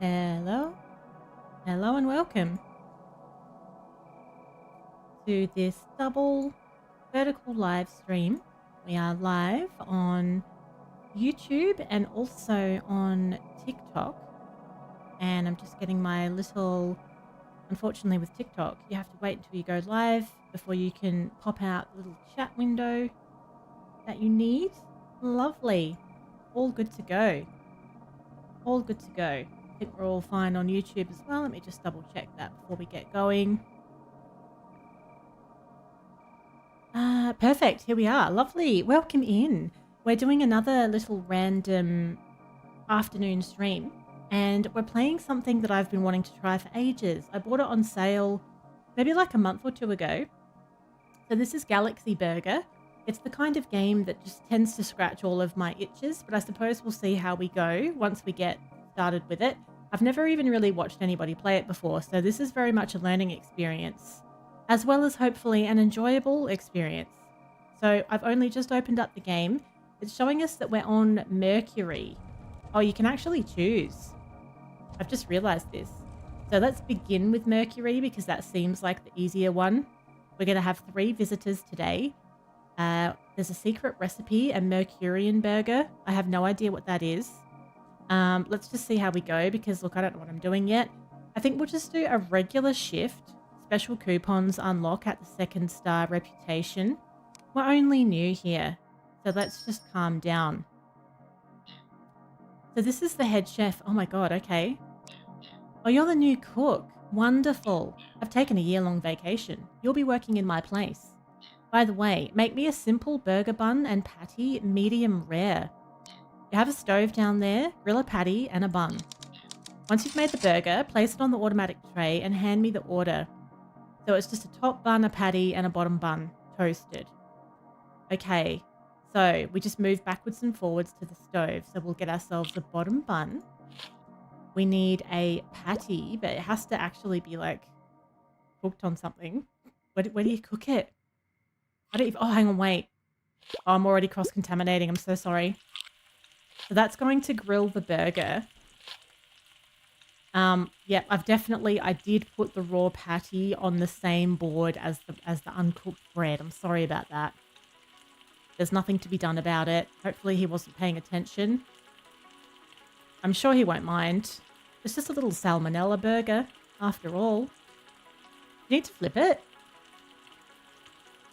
Hello, hello, and welcome to this double vertical live stream. We are live on YouTube and also on TikTok. And I'm just getting my little, unfortunately, with TikTok, you have to wait until you go live before you can pop out the little chat window that you need. Lovely. All good to go. All good to go. I think we're all fine on YouTube as well. Let me just double check that before we get going. Perfect. Here we are. Lovely. Welcome in. We're doing another little random afternoon stream, and we're playing something that I've been wanting to try for ages. I bought it on sale maybe like a month or two ago. So this is Galaxy Burger. It's the kind of game that just tends to scratch all of my itches, but I suppose we'll see how we go once we get started with it. I've never even really watched anybody play it before, so this is very much a learning experience, as well as hopefully an enjoyable experience. So I've only just opened up the game. It's showing us that we're on Mercury. Oh, you can actually choose. I've just realized this. So let's begin with Mercury because that seems like the easier one. We're going to have 3 visitors today. There's a secret recipe, a Mercurian burger. I have no idea what that is. Let's just see how we go because, look, I don't know what I'm doing yet. I think we'll just do a regular shift. Special coupons unlock at the 2nd star reputation. We're only new here, so let's just calm down. So this is the head chef. Oh my god, okay. Oh, you're the new cook. Wonderful. I've taken a year-long vacation. You'll be working in my place. By the way, make me a simple burger bun and patty, medium rare. You have a stove down there, grill a patty and a bun. Once you've made the burger, place it on the automatic tray and hand me the order. So it's just a top bun, a patty, and a bottom bun, toasted. Okay, so we just move backwards and forwards to the stove. So we'll get ourselves a bottom bun. We need a patty, but it has to actually be like cooked on something. Where do you cook it? Oh, hang on, wait. Oh, I'm already cross-contaminating. I'm so sorry. So that's going to grill the burger. Yeah, I did put the raw patty on the same board as the uncooked bread. I'm sorry about that. There's nothing to be done about it. Hopefully he wasn't paying attention. I'm sure he won't mind. It's just a little salmonella burger, after all. You need to flip it?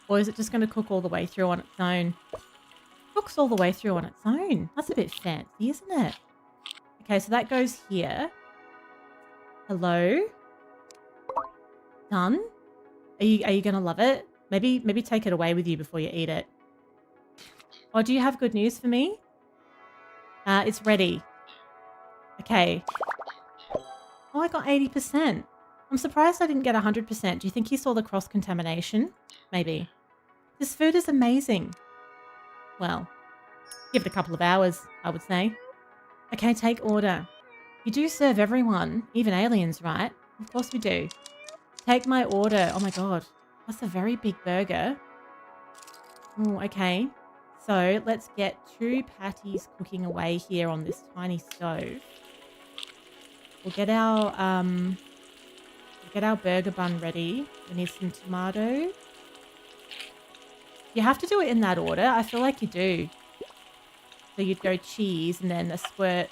Or is it just going to cook all the way through on its own? Cooks all the way through on its own. That's a bit fancy, isn't it? Okay, so that goes here. Hello? Done? Are you going to love it? Maybe take it away with you before you eat it. Oh, do you have good news for me? It's ready. Okay. Oh, I got 80%. I'm surprised I didn't get 100%. Do you think he saw the cross-contamination? Maybe. This food is amazing. Well, give it a couple of hours, I would say. Okay, take order. You do serve everyone, even aliens, right? Of course we do. Take my order. Oh my god. That's a very big burger. Oh, okay. So let's get 2 patties cooking away here on this tiny stove. We'll get our burger bun ready. We need some tomato. You have to do it in that order. I feel like you do. So you'd go cheese and then a squirt.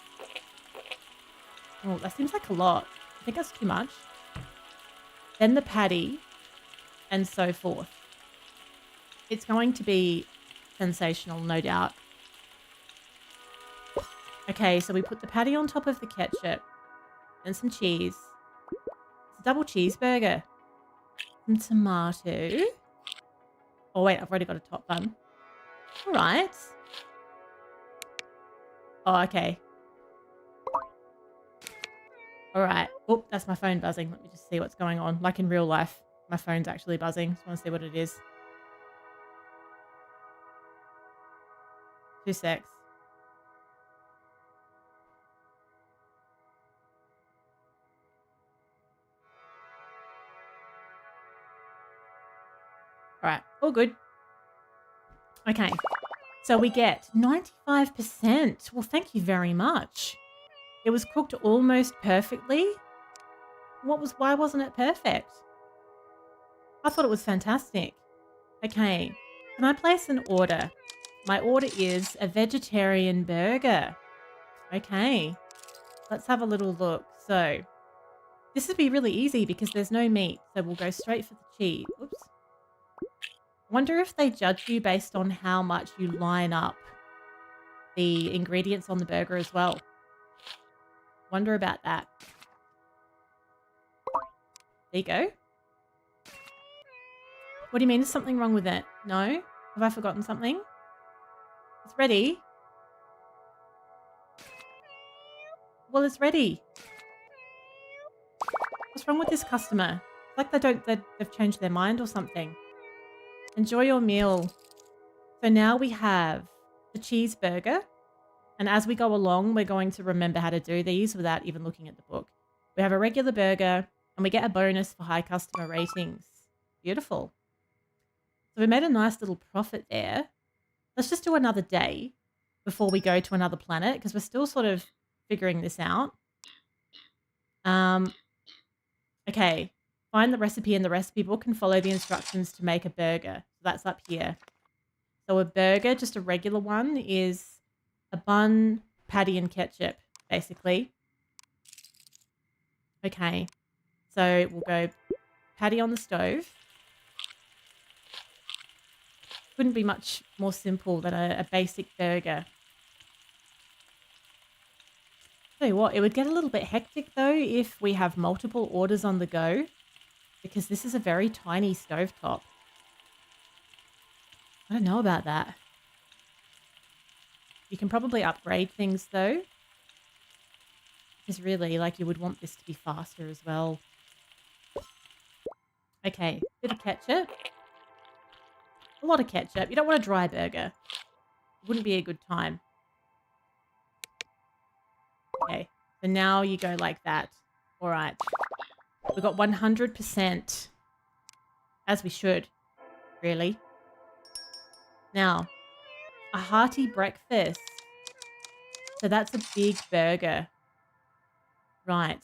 Oh, that seems like a lot. I think that's too much. Then the patty and so forth. It's going to be sensational, no doubt. Okay, so we put the patty on top of the ketchup and some cheese. It's a double cheeseburger. Some tomato. Oh, wait, I've already got a top bun. All right. Oh, okay. All right. Oh, that's my phone buzzing. Let me just see what's going on. Like in real life, my phone's actually buzzing. Just want to see what it is. 2 secs. All right. All good. Okay. So we get 95%. Well, thank you very much. It was cooked almost perfectly. Why wasn't it perfect? I thought it was fantastic. Okay. Can I place an order? My order is a vegetarian burger. Okay. Let's have a little look. So this would be really easy because there's no meat. So we'll go straight for the cheese. Oops. Wonder if they judge you based on how much you line up the ingredients on the burger as well. Wonder about that. There you go. What do you mean? Is something wrong with it? No? Have I forgotten something? It's ready. Well, it's ready. What's wrong with this customer? It's like they've changed their mind or something. Enjoy your meal. So now we have the cheeseburger. And as we go along, we're going to remember how to do these without even looking at the book. We have a regular burger and we get a bonus for high customer ratings. Beautiful. So we made a nice little profit there. Let's just do another day before we go to another planet because we're still sort of figuring this out. Okay. Find the recipe in the recipe book and follow the instructions to make a burger. So that's up here. So a burger, just a regular one, is a bun, patty, and ketchup, basically. Okay. So we'll go patty on the stove. Couldn't be much more simple than a basic burger. Tell you what, it would get a little bit hectic though if we have multiple orders on the go because this is a very tiny stovetop. I don't know about that. You can probably upgrade things though. Because really, like, you would want this to be faster as well. Okay, bit of ketchup. A lot of ketchup. You don't want a dry burger. It wouldn't be a good time. Okay, so now you go like that. All right. We've got 100%. As we should, really. Now, a hearty breakfast. So that's a big burger. Right.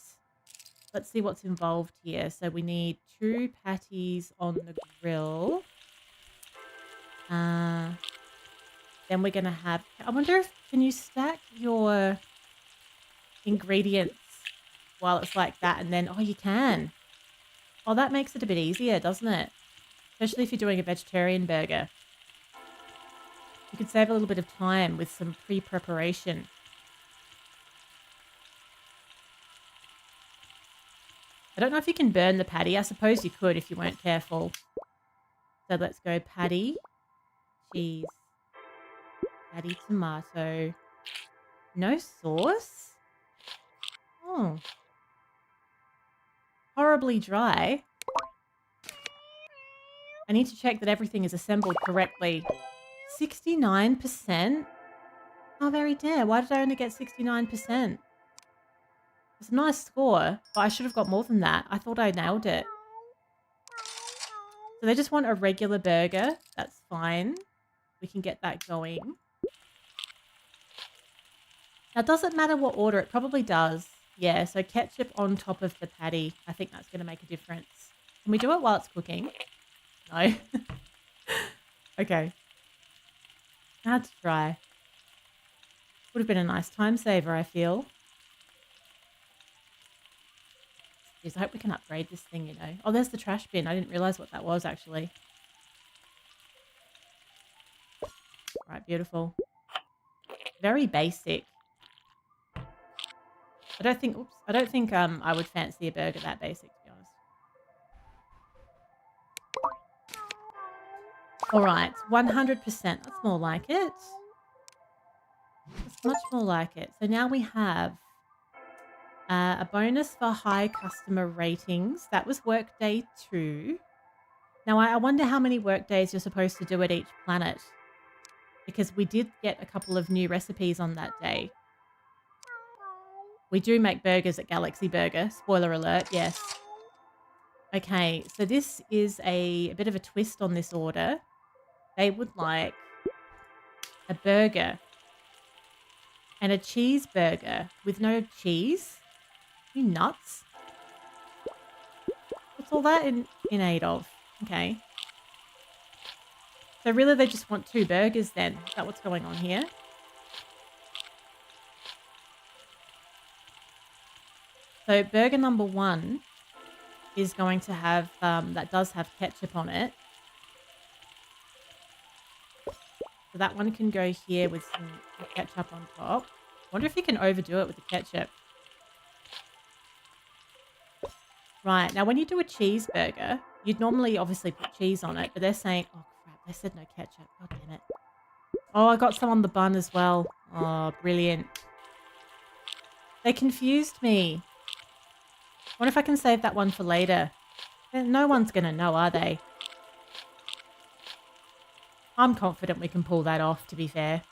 Let's see what's involved here. So we need 2 patties on the grill. Then we're going to have... I wonder if... Can you stack your ingredients while it's like that? And then... Oh, you can. Oh, that makes it a bit easier, doesn't it? Especially if you're doing a vegetarian burger. You could save a little bit of time with some pre-preparation. I don't know if you can burn the patty. I suppose you could if you weren't careful. So let's go patty, cheese, patty, tomato. No sauce? Oh. Horribly dry. I need to check that everything is assembled correctly. 69%? How very dare. Why did I only get 69%? It's a nice score, but I should have got more than that. I thought I nailed it. So they just want a regular burger. That's fine. We can get that going. Now, does it matter what order? It probably does. Yeah, so ketchup on top of the patty. I think that's going to make a difference. Can we do it while it's cooking? No. Okay. I had to try. Would have been a nice time saver, I feel. Jeez, I hope we can upgrade this thing, you know. Oh, there's the trash bin. I didn't realize what that was, actually. Right, beautiful. Very basic. I don't think I would fancy a burger that basic, to be honest. All right, 100%. That's more like it. That's much more like it. So now we have a bonus for high customer ratings. That was workday 2. Now, I wonder how many workdays you're supposed to do at each planet. Because we did get a couple of new recipes on that day. We do make burgers at Galaxy Burger. Spoiler alert, yes. Okay, so this is a bit of a twist on this order. They would like a burger and a cheeseburger with no cheese. You nuts? What's all that in aid of? Okay. So really they just want 2 burgers then. Is that what's going on here? So burger number 1 is going to have, that does have ketchup on it. So that one can go here with some ketchup on top. Wonder if you can overdo it with the ketchup. Right, now when you do a cheeseburger, you'd normally obviously put cheese on it, but they're saying, oh crap, they said no ketchup. God damn it. Oh, I got some on the bun as well. Oh, brilliant. They confused me. Wonder if I can save that one for later. No one's going to know, are they? I'm confident we can pull that off, to be fair.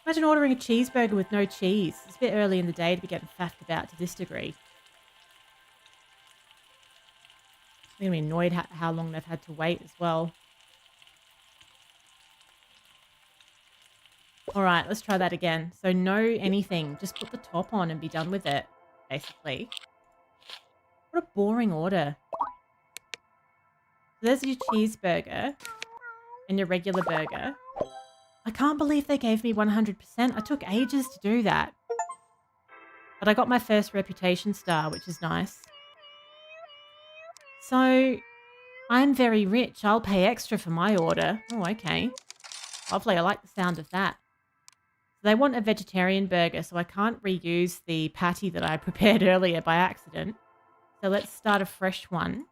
Imagine ordering a cheeseburger with no cheese. It's a bit early in the day to be getting faffed about to this degree. I'm going to be annoyed how long they've had to wait as well. All right, let's try that again. So no anything. Just put the top on and be done with it, basically. What a boring order. So there's your cheeseburger and your regular burger. I can't believe they gave me 100%. I took ages to do that. But I got my first reputation star, which is nice. So I'm very rich. I'll pay extra for my order. Oh, okay. Lovely. I like the sound of that. So they want a vegetarian burger, so I can't reuse the patty that I prepared earlier by accident. So let's start a fresh one.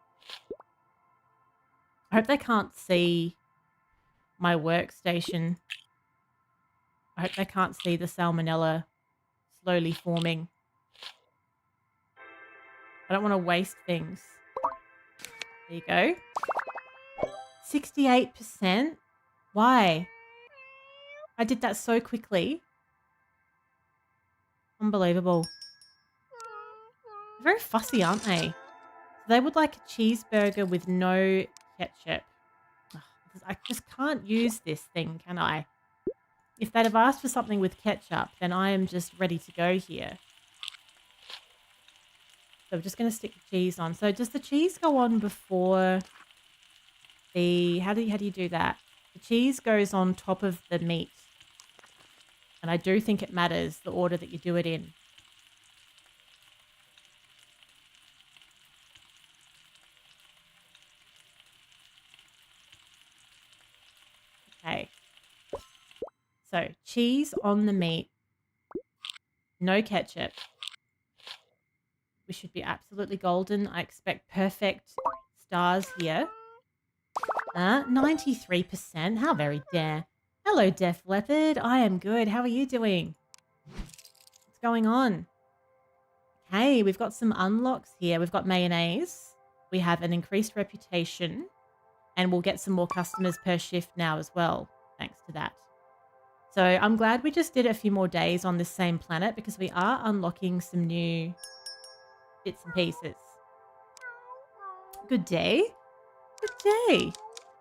I hope they can't see my workstation. I hope they can't see the salmonella slowly forming. I don't want to waste things. There you go. 68%? Why? I did that so quickly. Unbelievable. They're very fussy, aren't they? So they would like a cheeseburger with no ketchup. Ugh, I just can't use this thing, can I? If they'd have asked for something with ketchup, then I am just ready to go here. So I'm just going to stick the cheese on. So does the cheese go on before the... How do you do that? The cheese goes on top of the meat. And I do think it matters the order that you do it in. Okay. So cheese on the meat. No ketchup. We should be absolutely golden. I expect perfect stars here. 93%. How very dare. Hello, Def Leopard. I am good. How are you doing? What's going on? Okay, we've got some unlocks here. We've got mayonnaise. We have an increased reputation. And we'll get some more customers per shift now as well, thanks to that. So I'm glad we just did a few more days on this same planet because we are unlocking some new bits and pieces. Good day. Good day.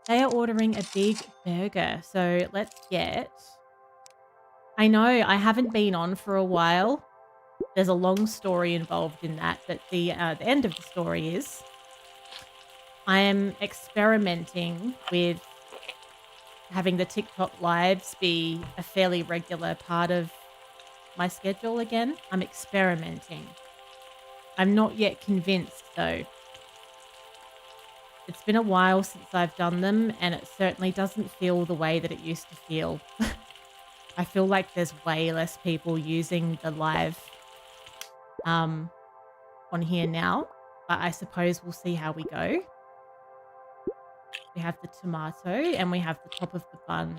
They are ordering a big burger. So let's get... I know I haven't been on for a while. There's a long story involved in that. But the end of the story is I am experimenting with having the TikTok lives be a fairly regular part of my schedule again. I'm experimenting. I'm not yet convinced, though. It's been a while since I've done them, and it certainly doesn't feel the way that it used to feel. I feel like there's way less people using the live on here now, but I suppose we'll see how we go. We have the tomato, and we have the top of the bun.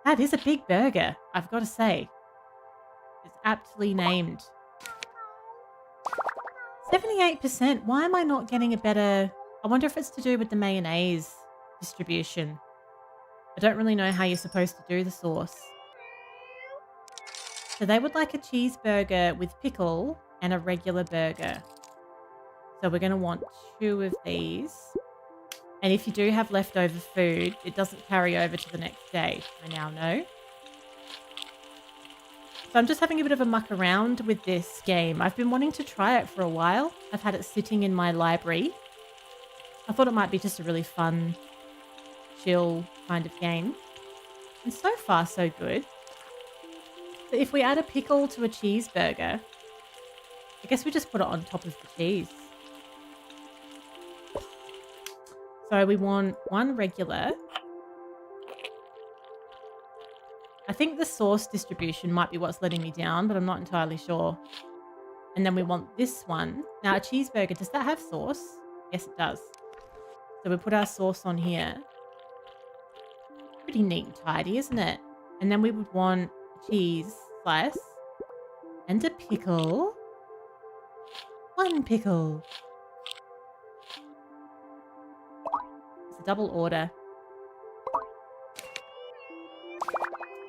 That is a big burger, I've got to say. It's aptly named. 78%. Why am I not getting a better... I wonder if it's to do with the mayonnaise distribution. I don't really know how you're supposed to do the sauce. So they would like a cheeseburger with pickle and a regular burger. So we're going to want 2 of these. And if you do have leftover food, it doesn't carry over to the next day. I now know. So I'm just having a bit of a muck around with this game. I've been wanting to try it for a while. I've had it sitting in my library. I thought it might be just a really fun, chill kind of game. And so far, so good. So if we add a pickle to a cheeseburger, I guess we just put it on top of the cheese. So we want one regular. I think the sauce distribution might be what's letting me down, but I'm not entirely sure. And then we want this one. Now, a cheeseburger, does that have sauce? Yes, it does. So we put our sauce on here. Pretty neat and tidy, isn't it? And then we would want a cheese slice and a pickle. One pickle. It's a double order.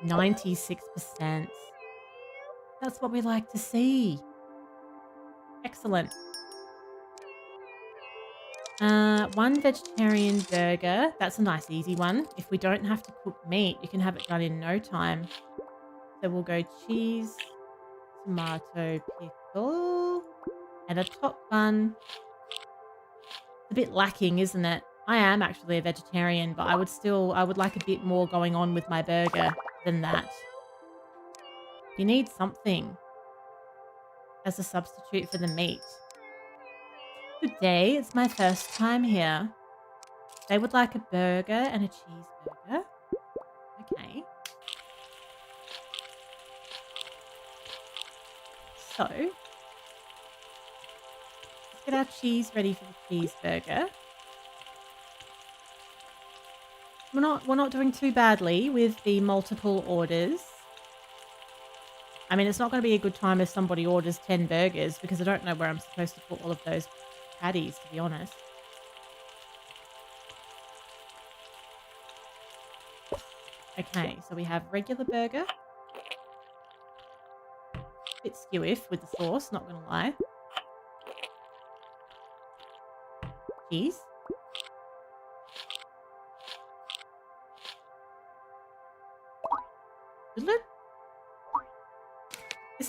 96%. That's what we like to see. Excellent. One vegetarian burger. That's a nice easy one. If we don't have to cook meat, you can have it done in no time. So we'll go cheese, tomato, pickle, and a top bun. It's a bit lacking, isn't it? I am actually a vegetarian, but I would like a bit more going on with my burger than that. You need something as a substitute for the meat. Good day, it's my first time here. They would like a burger and a cheeseburger. Okay. So, let's get our cheese ready for the cheeseburger. We're not doing too badly with the multiple orders. I mean, it's not going to be a good time if somebody orders 10 burgers because I don't know where I'm supposed to put all of those patties, to be honest. Okay, so we have regular burger. Bit skewiff with the sauce, not going to lie. Cheese. This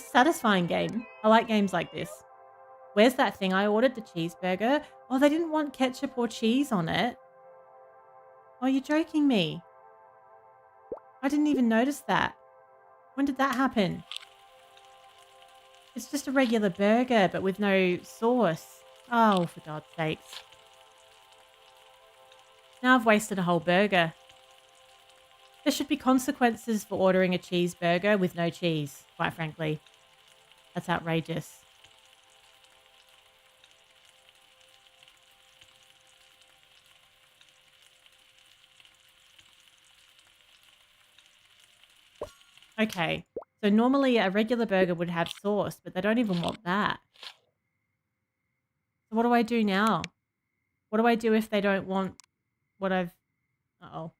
is a satisfying game. I like games like this. Where's that thing I ordered? The cheeseburger? Oh, they didn't want ketchup or cheese on it. Oh, you're joking me. I didn't even notice that. When did that happen? It's just a regular burger, but with no sauce. Oh, for God's sakes. Now I've wasted a whole burger. There should be consequences for ordering a cheeseburger with no cheese, quite frankly. That's outrageous. Okay, so normally a regular burger would have sauce, but they don't even want that. So what do I do now? What do I do if they don't want what I've... Uh-oh.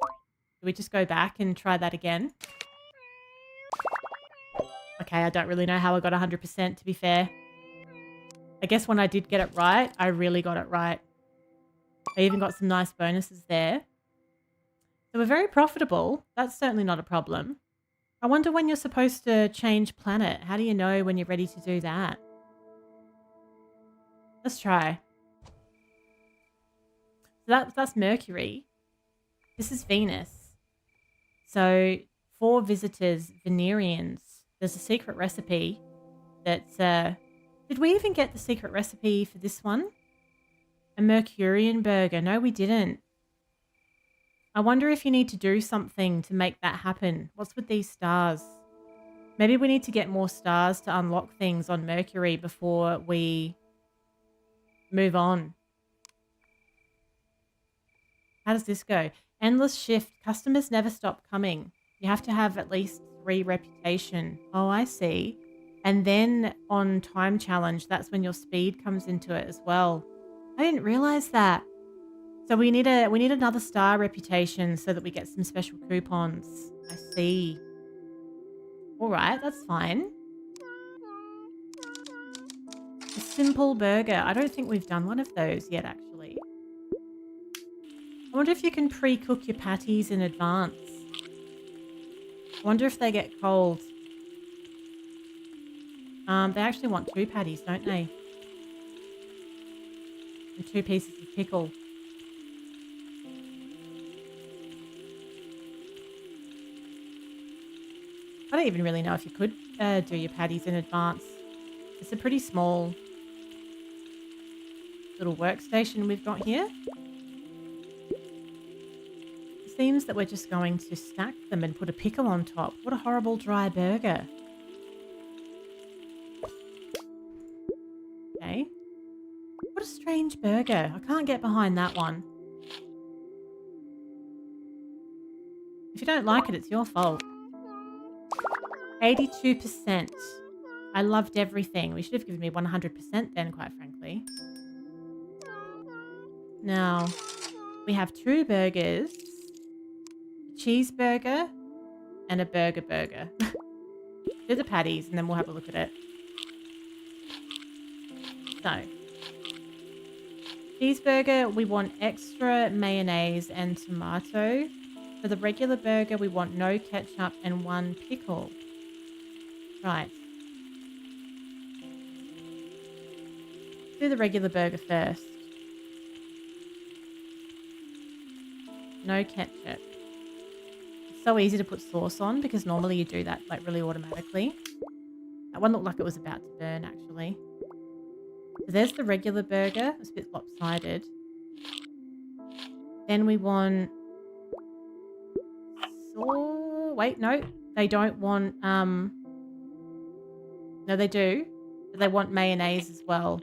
Do we just go back and try that again? Okay, I don't really know how I got 100%, to be fair. I guess when I did get it right, I really got it right. I even got some nice bonuses there. So we're very profitable. That's certainly not a problem. I wonder when you're supposed to change planet. How do you know when you're ready to do that? Let's try. So that's Mercury. This is Venus. So for visitors, Venerians, there's a secret recipe that's... did we even get the secret recipe for this one? A Mercurian burger. No, we didn't. I wonder if you need to do something to make that happen. What's with these stars? Maybe we need to get more stars to unlock things on Mercury before we move on. How does this go? Endless shift. Customers never stop coming. You have to have at least 3 reputation. Oh, I see. And then on time challenge, that's when your speed comes into it as well. I didn't realize that. So we need another star reputation so that we get some special coupons. I see. All right, that's fine. A simple burger. I don't think we've done one of those yet, actually. I wonder if you can pre-cook your patties in advance. I wonder if they get cold. They actually want 2 patties, don't they? And 2 pieces of pickle. I don't even really know if you could do your patties in advance. It's a pretty small little workstation we've got here. It seems that we're just going to stack them and put a pickle on top. What a horrible dry burger. Okay. What a strange burger. I can't get behind that one. If you don't like it, it's your fault. 82%. I loved everything. We should have given me 100% then, quite frankly. Now, we have 2 burgers, a cheeseburger, and a burger. Do the patties, and then we'll have a look at it. So, cheeseburger, we want extra mayonnaise and tomato. For the regular burger, we want no ketchup and 1 pickle. Right. Do the regular burger first. No ketchup. It's so easy to put sauce on because normally you do that like really automatically. That one looked like it was about to burn actually. So there's the regular burger. It's a bit lopsided. Then we want wait, no. They don't want no, they do. But they want mayonnaise as well.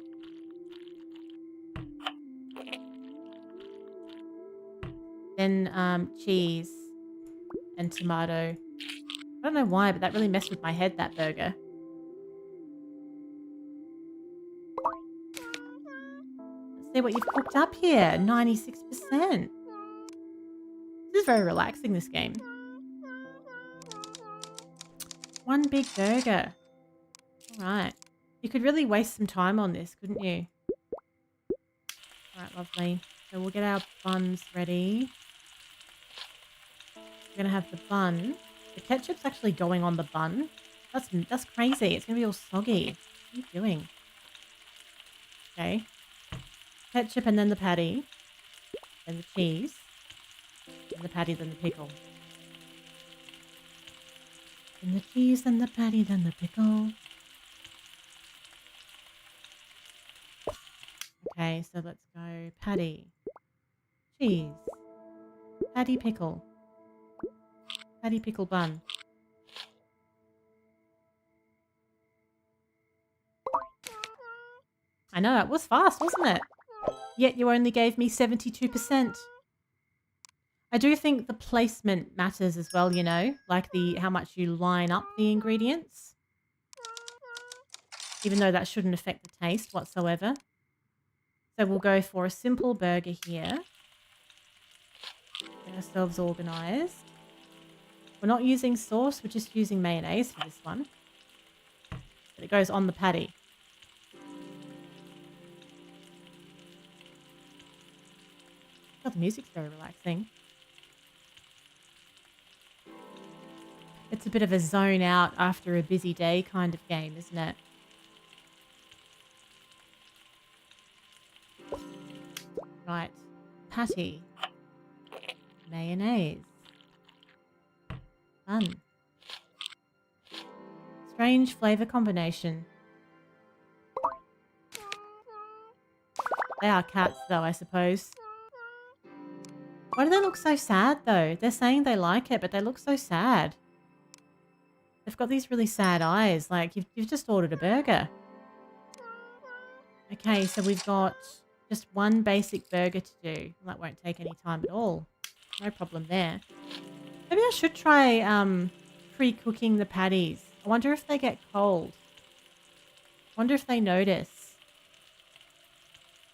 Then cheese and tomato. I don't know why, but that really messed with my head, that burger. Let's see what you've cooked up here. 96%. This is very relaxing, this game. 1 big burger. All right. You could really waste some time on this, couldn't you? All right, lovely. So we'll get our buns ready. We're going to have the bun. The ketchup's actually going on the bun. That's crazy. It's going to be all soggy. What are you doing? Okay. Ketchup and then the patty. Then the cheese. Then the patty, then the pickle. Then the cheese, then the patty, then the pickle. Okay, so let's go patty, cheese, patty pickle bun. I know, it was fast, wasn't it? Yet you only gave me 72%. I do think the placement matters as well, you know, like how much you line up the ingredients. Even though that shouldn't affect the taste whatsoever. So we'll go for a simple burger here. Get ourselves organised. We're not using sauce, we're just using mayonnaise for this one. But it goes on the patty. God, the music's very relaxing. It's a bit of a zone out after a busy day kind of game, isn't it? Right. Patty. Mayonnaise. Bun. Strange flavour combination. They are cats though, I suppose. Why do they look so sad though? They're saying they like it, but they look so sad. They've got these really sad eyes, like you've just ordered a burger. Okay, so we've got just 1 basic burger to do. That won't take any time at all. No problem there. Maybe I should try pre-cooking the patties. I wonder if they get cold. I wonder if they notice.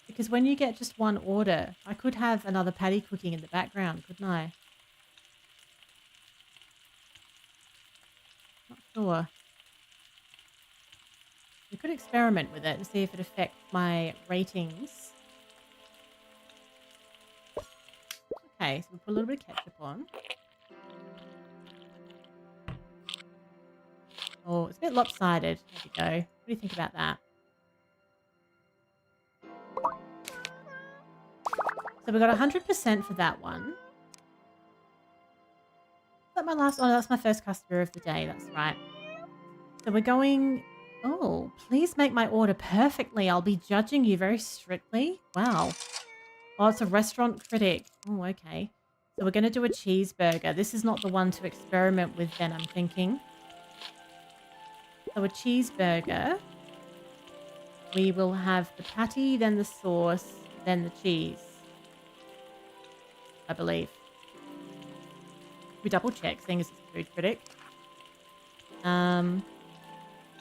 Because when you get just 1 order, I could have another patty cooking in the background, couldn't I? Not sure. We could experiment with it and see if it affects my ratings. Okay, so we'll put a little bit of ketchup on. Oh, it's a bit lopsided. There we go. What do you think about that? So we got 100% for that one. Is that my last? Oh, no, that's my first customer of the day. That's right. So we're going... Oh, please make my order perfectly. I'll be judging you very strictly. Wow. Oh, it's a restaurant critic. Oh, okay. So we're going to do a cheeseburger. This is not the one to experiment with then, I'm thinking. So a cheeseburger. We will have the patty, then the sauce, then the cheese. I believe. We double check, seeing as it's a food critic.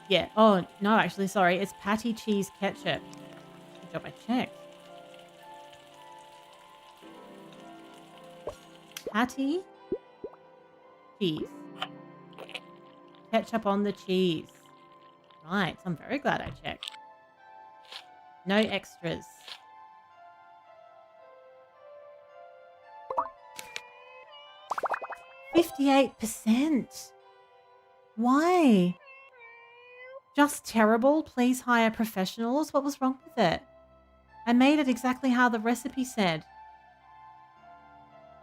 Yeah. Oh, no, actually, sorry. It's patty, cheese, ketchup. Good job I checked. Patty, cheese. Ketchup on the cheese. Right. I'm very glad I checked. No extras. %58%. Why? Just terrible? Please hire professionals? What was wrong with it? I made it exactly how the recipe said.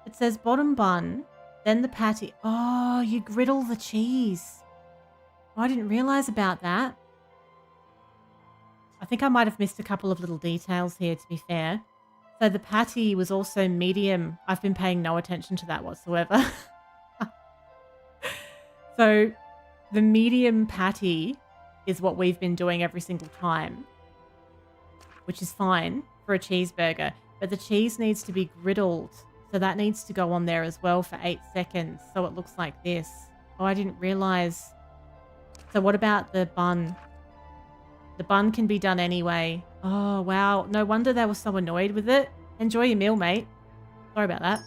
It says bottom bun, then the patty. Oh, you griddle the cheese. Oh, I didn't realize about that. I think I might have missed a couple of little details here, to be fair. So the patty was also medium. I've been paying no attention to that whatsoever. So the medium patty is what we've been doing every single time, which is fine for a cheeseburger. But the cheese needs to be griddled. So that needs to go on there as well for 8 seconds. So it looks like this. Oh, I didn't realize. So what about the bun? The bun can be done anyway. Oh, wow. No wonder they were so annoyed with it. Enjoy your meal, mate. Sorry about that.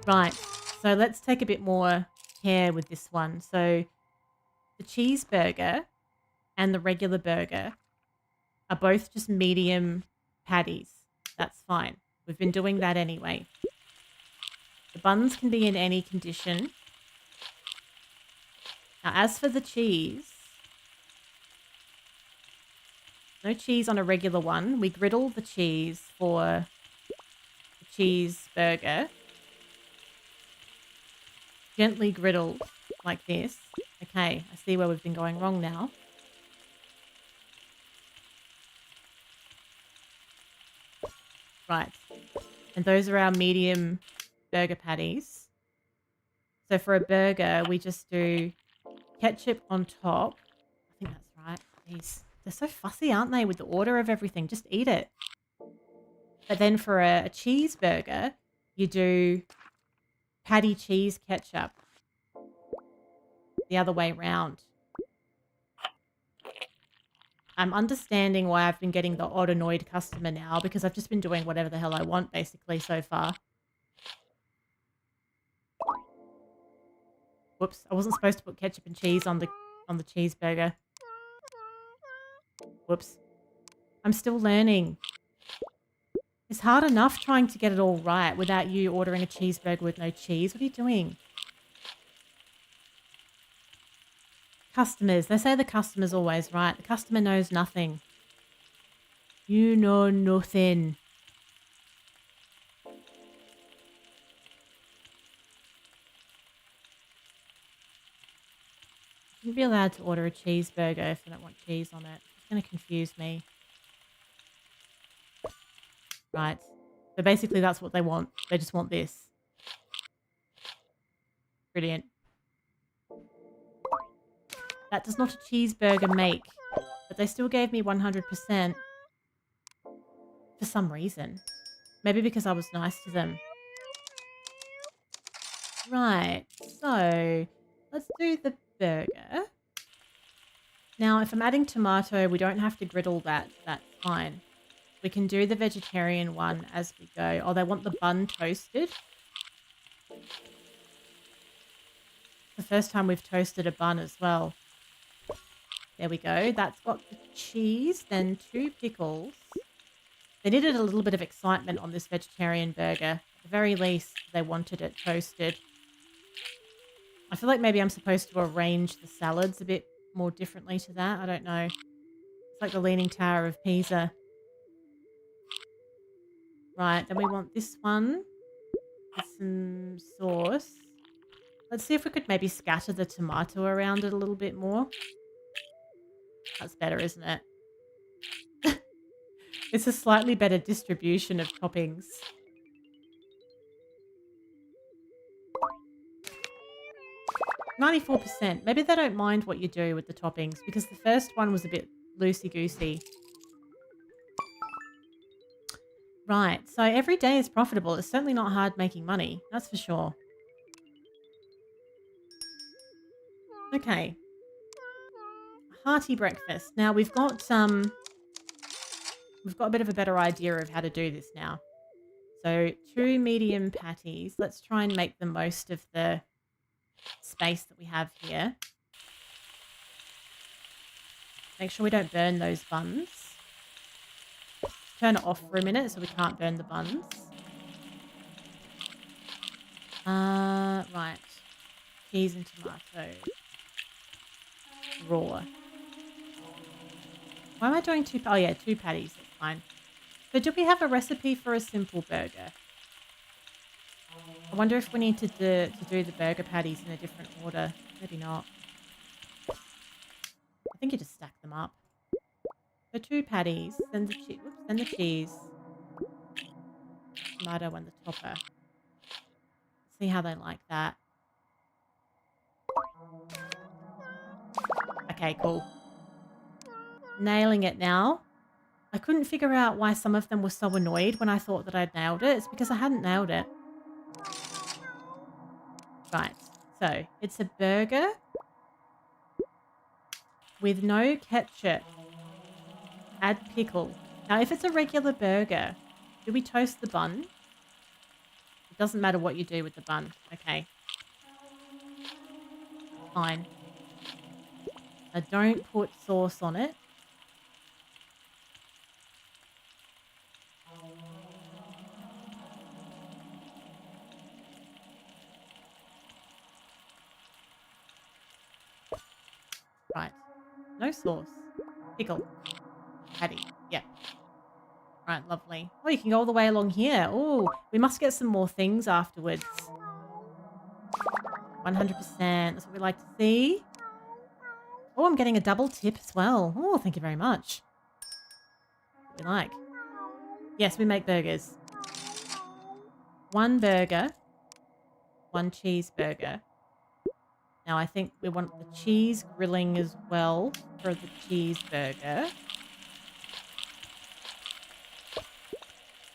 Right. So let's take a bit more care with this one. So the cheeseburger and the regular burger are both just medium patties. That's fine. We've been doing that anyway. The buns can be in any condition. Now, as for the cheese, no cheese on a regular one. We griddle the cheese for the cheeseburger. Gently griddled like this. Okay, I see where we've been going wrong now. Right. And those are our medium burger patties. So for a burger, we just do ketchup on top. I think that's right. Jeez. They're so fussy, aren't they, with the order of everything? Just eat it. But then for a cheeseburger, you do patty, cheese, ketchup. The other way round. I'm understanding why I've been getting the odd annoyed customer now, because I've just been doing whatever the hell I want basically so far. Whoops, I wasn't supposed to put ketchup and cheese on the cheeseburger. Whoops. I'm still learning. It's hard enough trying to get it all right without you ordering a cheeseburger with no cheese. What are you doing? Customers. They say the customer's always right. The customer knows nothing. You know nothing. You shouldn't be allowed to order a cheeseburger if you don't want cheese on it. It's going to confuse me. Right. So basically that's what they want. They just want this. Brilliant. That does not a cheeseburger make. But they still gave me 100% for some reason. Maybe because I was nice to them. Right. So let's do the burger. Now, if I'm adding tomato, we don't have to griddle that. That's fine. We can do the vegetarian one as we go. Oh, they want the bun toasted. The first time we've toasted a bun as well. There we go. That's got the cheese, then 2 pickles. They needed a little bit of excitement on this vegetarian burger. At the very least, they wanted it toasted. I feel like maybe I'm supposed to arrange the salads a bit more differently to that. I don't know. It's like the Leaning Tower of Pisa. Right, then we want this one with some sauce. Let's see if we could maybe scatter the tomato around it a little bit more. That's better, isn't it? It's a slightly better distribution of toppings. 94%. Maybe they don't mind what you do with the toppings because the first one was a bit loosey-goosey. Right, so every day is profitable. It's certainly not hard making money. That's for sure. Okay. Hearty breakfast. Now we've got a bit of a better idea of how to do this now. So 2 medium patties. Let's try and make the most of the space that we have here. Make sure we don't burn those buns. Turn it off for a minute so we can't burn the buns. Right. Cheese and tomato. Raw. Why am I doing 2? Oh yeah, 2 patties. That's fine. So do we have a recipe for a simple burger? I wonder if we need to do the burger patties in a different order. Maybe not. I think you just stack them up. So 2 patties, then the cheese, tomato, and the topper. See how they like that. Okay, cool. Nailing it now. I couldn't figure out why some of them were so annoyed when I thought that I'd nailed it. It's because I hadn't nailed it. Right. So it's a burger with no ketchup. Add pickle. Now, if it's a regular burger, do we toast the bun? It doesn't matter what you do with the bun. Okay. Fine. I don't put sauce on it. Right. No sauce. Pickle. Patty. Yep. Right, lovely. Oh, you can go all the way along here. Oh, we must get some more things afterwards. 100%. That's what we like to see. Oh, I'm getting a double tip as well. Oh, thank you very much. What we like. Yes, we make burgers. 1 burger. 1 cheeseburger. Now, I think we want the cheese grilling as well for the cheeseburger.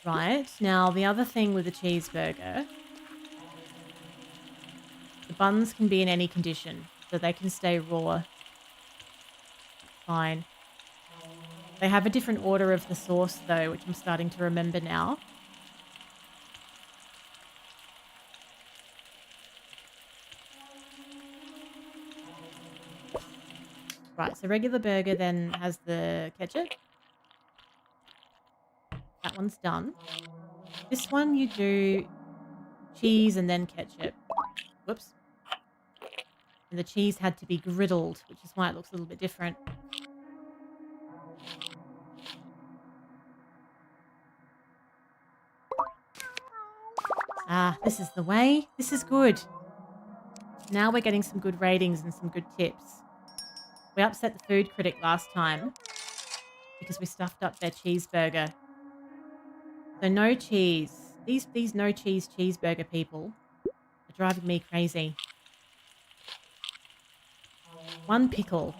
Right. Now, the other thing with the cheeseburger, the buns can be in any condition, so they can stay raw. Fine. They have a different order of the sauce, though, which I'm starting to remember now. Right, so regular burger then has the ketchup. That one's done. This one you do cheese and then ketchup. Whoops. And the cheese had to be griddled, which is why it looks a little bit different. Ah, this is the way. This is good. Now we're getting some good ratings and some good tips. We upset the food critic last time because we stuffed up their cheeseburger. So no cheese. These no cheese cheeseburger people are driving me crazy. 1 pickle.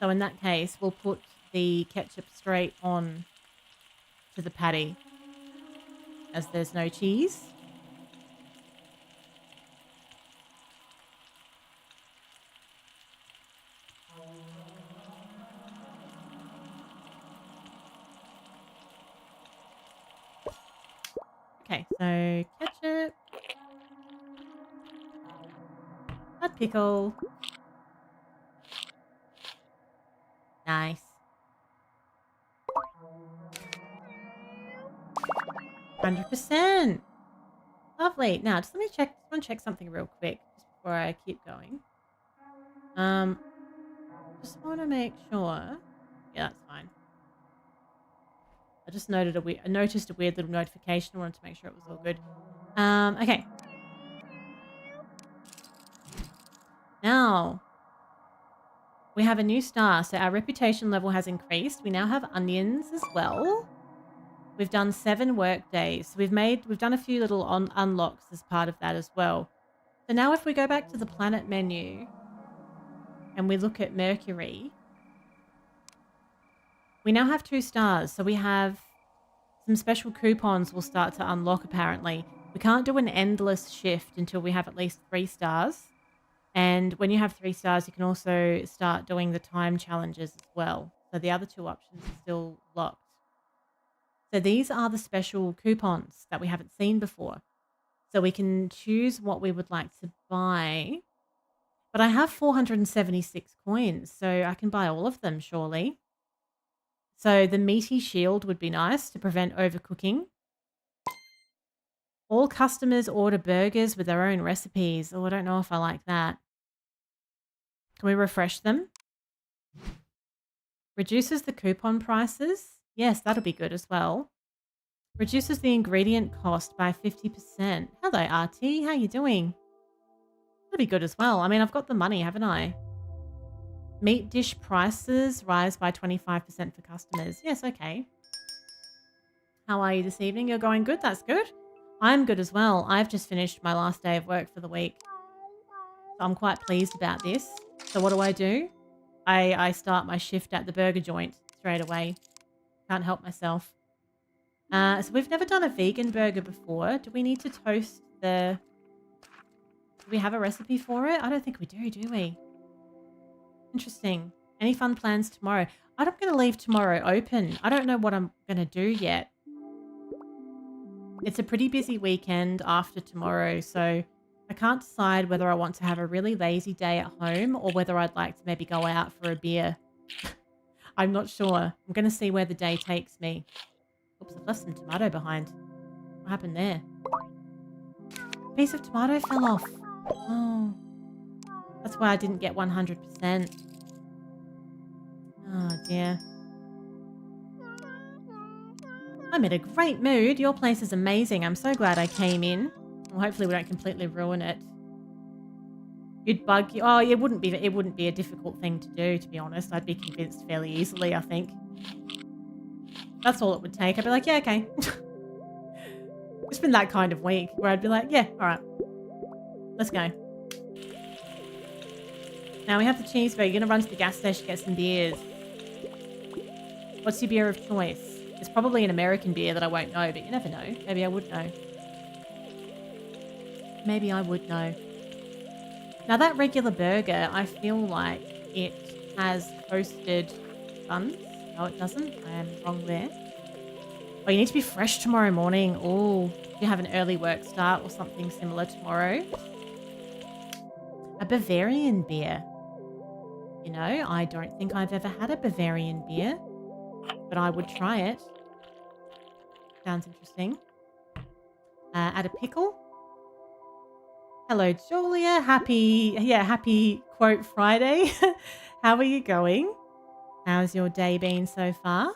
So in that case, we'll put the ketchup straight on to the patty as there's no cheese. Okay, so ketchup. Add pickle. Nice. 100%. Lovely. Now, just let me check. Just want to check something real quick just before I keep going. Um, just want to make sure. Yeah, that's fine. I just noticed a weird little notification. I wanted to make sure it was all good. Okay. Now we have a new star, so our reputation level has increased. We now have onions as well. We've done 7 work days. So we've done a few little unlocks as part of that as well. So now if we go back to the planet menu and we look at Mercury, we now have 2 stars. So we have some special coupons will start to unlock apparently. We can't do an endless shift until we have at least 3 stars. And when you have 3 stars, you can also start doing the time challenges as well. So the other 2 options are still locked. So these are the special coupons that we haven't seen before. So we can choose what we would like to buy. But I have 476 coins, so I can buy all of them, surely. So the meaty shield would be nice to prevent overcooking. All customers order burgers with their own recipes. Oh, I don't know if I like that. Can we refresh them? Reduces the coupon prices. Yes, that'll be good as well. Reduces the ingredient cost by 50%. Hello, RT. How you doing? That'll be good as well. I mean, I've got the money, haven't I? Meat dish prices rise by 25% for customers. Yes, okay. How are you this evening? You're going good? That's good. I'm good as well. I've just finished my last day of work for the week. So I'm quite pleased about this. So what do? I start my shift at the burger joint straight away. Can't help myself. So we've never done a vegan burger before. Do we need to toast the... Do we have a recipe for it? I don't think we do we? Interesting. Any fun plans tomorrow? I'm going to leave tomorrow open. I don't know what I'm going to do yet. It's a pretty busy weekend after tomorrow, so I can't decide whether I want to have a really lazy day at home or whether I'd like to maybe go out for a beer. I'm not sure. I'm going to see where the day takes me. Oops, I've left some tomato behind. What happened there? A piece of tomato fell off. Oh, that's why I didn't get 100%. Oh, dear. I'm in a great mood. Your place is amazing. I'm so glad I came in. Well, hopefully we don't completely ruin it. You'd bug you. Oh, it wouldn't be a difficult thing to do, to be honest. I'd be convinced fairly easily, I think. That's all it would take. I'd be like, yeah, okay. It's been that kind of week where I'd be like, yeah, all right. Let's go. Now we have the cheeseburger. You're going to run to the gas station, get some beers. What's your beer of choice? It's probably an American beer that I won't know, but you never know. Maybe I would know. Maybe I would know. Now that regular burger, I feel like it has toasted buns. No, it doesn't. I am wrong there. Oh, you need to be fresh tomorrow morning. Oh, you have an early work start or something similar tomorrow. A Bavarian beer. You know, I don't think I've ever had a Bavarian beer, but I would try it. Sounds interesting. Add a pickle. Hello, Julia. Happy quote Friday. How are you going? How's your day been so far?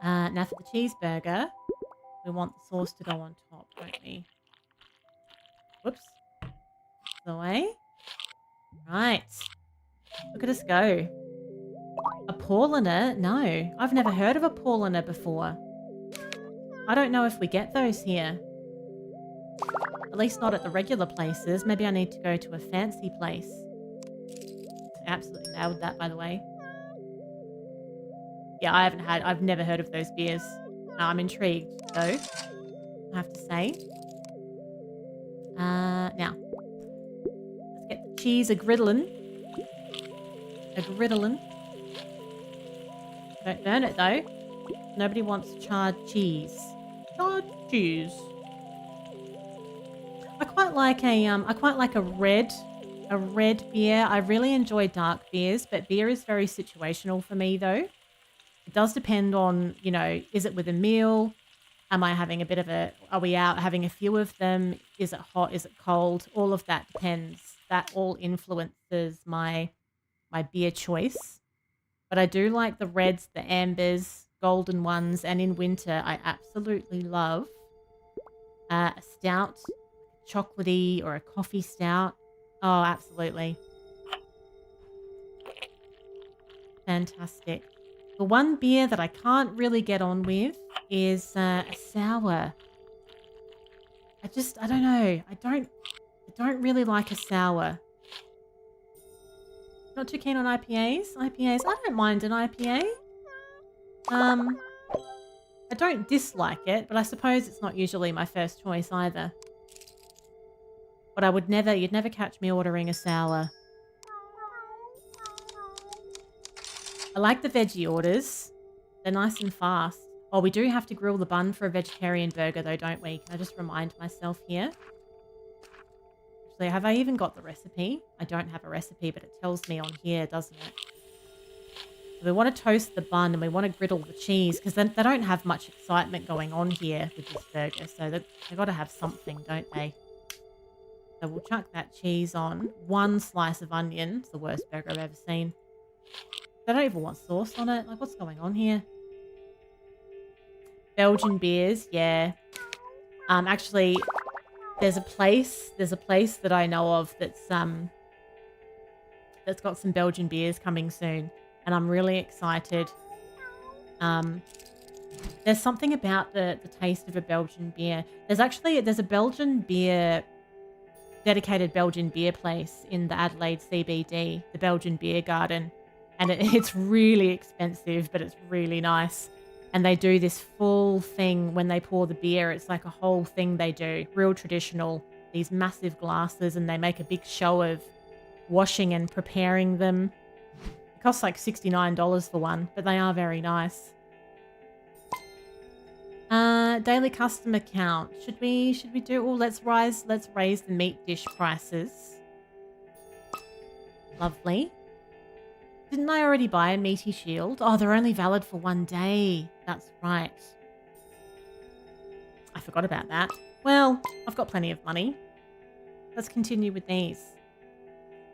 Now for the cheeseburger, we want the sauce to go on top, don't we? Whoops. The way. Right. Look at us go. A Pauliner? No, I've never heard of a Pauliner before. I don't know if we get those here. At least not at the regular places. Maybe I need to go to a fancy place. Absolutely nailed that, by the way. Yeah, I've never heard of those beers. I'm intrigued, though, I have to say. Now, let's get the cheese a-griddlin'. A-griddlin'. Don't burn it, though. Nobody wants charred cheese. Charred cheese. I quite like a red beer. I really enjoy dark beers, but beer is very situational for me, though. It does depend on, you know, is it with a meal? Am I having a bit of a, are we out having a few of them? Is it hot? Is it cold? All of that depends. That all influences my beer choice. But I do like the reds, the ambers, golden ones, and in winter I absolutely love a stout, chocolatey or a coffee stout. Oh, absolutely. Fantastic. The one beer that I can't really get on with is a sour. I don't know. I don't really like a sour. Not too keen on IPAs. IPAs, I don't mind an IPA. I don't dislike it, but I suppose it's not usually my first choice either. But you'd never catch me ordering a sour. I like the veggie orders. They're nice and fast. Oh, we do have to grill the bun for a vegetarian burger though, don't we? Can I just remind myself here? Actually, have I even got the recipe? I don't have a recipe, but it tells me on here, doesn't it? So we want to toast the bun and we want to griddle the cheese because they don't have much excitement going on here with this burger. So they've got to have something, don't they? So we'll chuck that cheese on. One slice of onion. It's the worst burger I've ever seen. They don't even want sauce on it. Like, what's going on here? Belgian beers, yeah. Actually, there's a place that I know of that's got some Belgian beers coming soon, and I'm really excited. There's something about the taste of a Belgian beer. There's a Belgian beer, dedicated Belgian beer place in the Adelaide CBD, the Belgian Beer Garden, and it's really expensive, but it's really nice. And they do this full thing when they pour the beer. It's like a whole thing they do, real traditional, these massive glasses, and they make a big show of washing and preparing them. It costs like $69 for one, but they are very nice. Daily customer count. Should we do, let's raise the meat dish prices. Lovely. Didn't I already buy a meaty shield? Oh, they're only valid for 1 day. That's right. I forgot about that. Well, I've got plenty of money. Let's continue with these.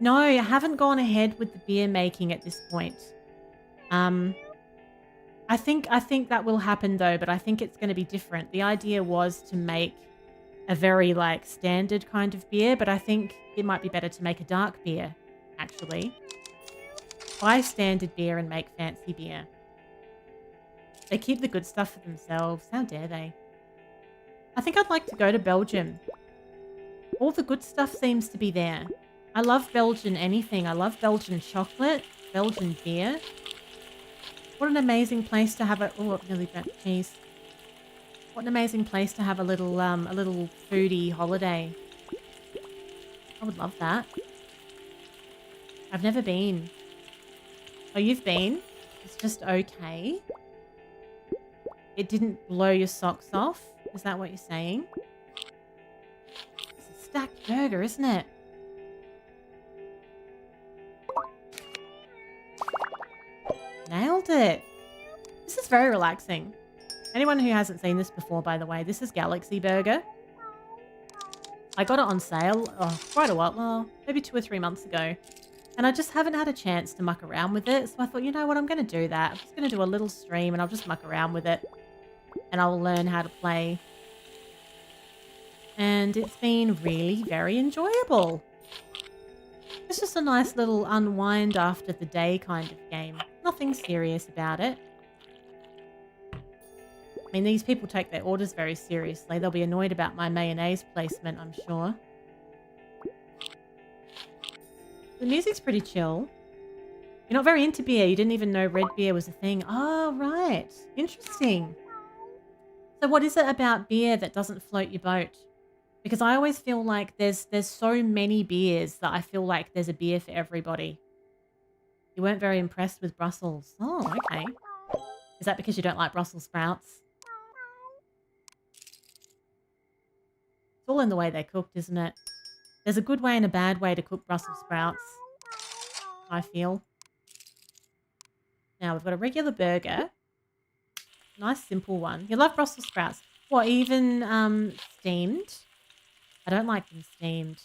No, I haven't gone ahead with the beer making at this point. I think that will happen though, but I think it's going to be different. The idea was to make a very like standard kind of beer, but I think it might be better to make a dark beer, actually. Buy standard beer and make fancy beer. They keep the good stuff for themselves. How dare they? I think I'd like to go to Belgium. All the good stuff seems to be there. I love Belgian anything. I love Belgian chocolate, Belgian beer. What an amazing place to have oh, it nearly burnt cheese. What an amazing place to have a little foodie holiday. I would love that. I've never been. Oh, you've been? It's just okay. It didn't blow your socks off? Is that what you're saying? It's a stacked burger, isn't it? Nailed it. This is very relaxing. Anyone who hasn't seen this before, by the way, this is Galaxy Burger. I got it on sale quite a while, well, maybe 2 or 3 months ago. And I just haven't had a chance to muck around with it. So I thought, you know what, I'm going to do that. I'm just going to do a little stream and I'll just muck around with it. And I'll learn how to play. And it's been really very enjoyable. It's just a nice little unwind after the day kind of game. Nothing serious about it. I mean, these people take their orders very seriously. They'll be annoyed about my mayonnaise placement, I'm sure. The music's pretty chill. You're not very into beer. You didn't even know red beer was a thing. Oh, right. Interesting. So what is it about beer that doesn't float your boat? Because I always feel like there's so many beers that I feel like there's a beer for everybody. You weren't very impressed with Brussels. Oh, okay. Is that because you don't like Brussels sprouts? It's all in the way they're cooked, isn't it? There's a good way and a bad way to cook Brussels sprouts, I feel. Now, we've got a regular burger. Nice, simple one. You love Brussels sprouts. What, even steamed? I don't like them steamed.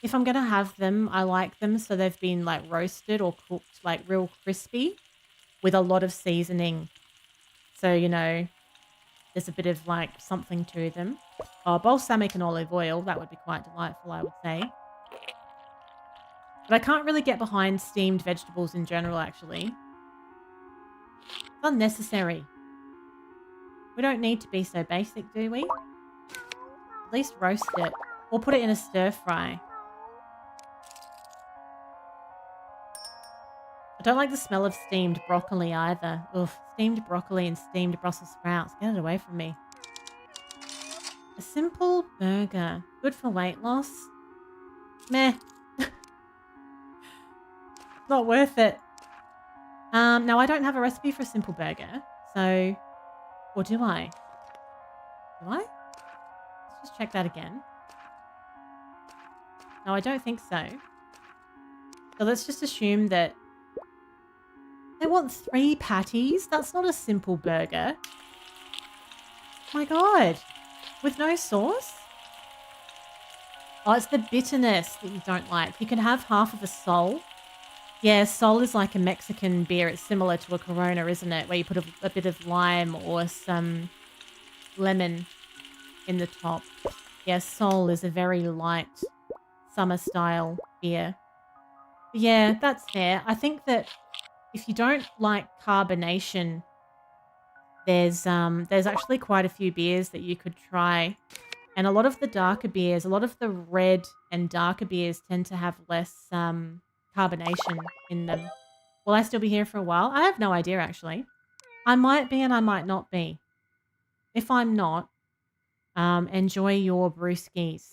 If I'm going to have them, I like them so they've been like roasted or cooked like real crispy with a lot of seasoning. So, you know, there's a bit of like something to them. Oh, balsamic and olive oil, that would be quite delightful, I would say. But I can't really get behind steamed vegetables in general, actually. It's unnecessary. We don't need to be so basic, do we? At least roast it. Or put it in a stir fry. I don't like the smell of steamed broccoli either. Ugh, steamed broccoli and steamed Brussels sprouts. Get it away from me. A simple burger. Good for weight loss. Meh. Not worth it. Now, I don't have a recipe for a simple burger. So, or do I? Do I? Let's just check that again. No, I don't think so. So let's just assume that they want 3 patties. That's not a simple burger. My God. With no sauce? Oh, it's the bitterness that you don't like. You can have half of a Sol. Yeah, Sol is like a Mexican beer. It's similar to a Corona, isn't it? Where you put a bit of lime or some lemon in the top. Yeah, Sol is a very light summer-style beer. But yeah, that's fair. I think that if you don't like carbonation, there's actually quite a few beers that you could try. And a lot of the darker beers, a lot of the red and darker beers tend to have less carbonation in them. Will I still be here for a while? I have no idea, actually. I might be and I might not be. If I'm not, enjoy your brewskis.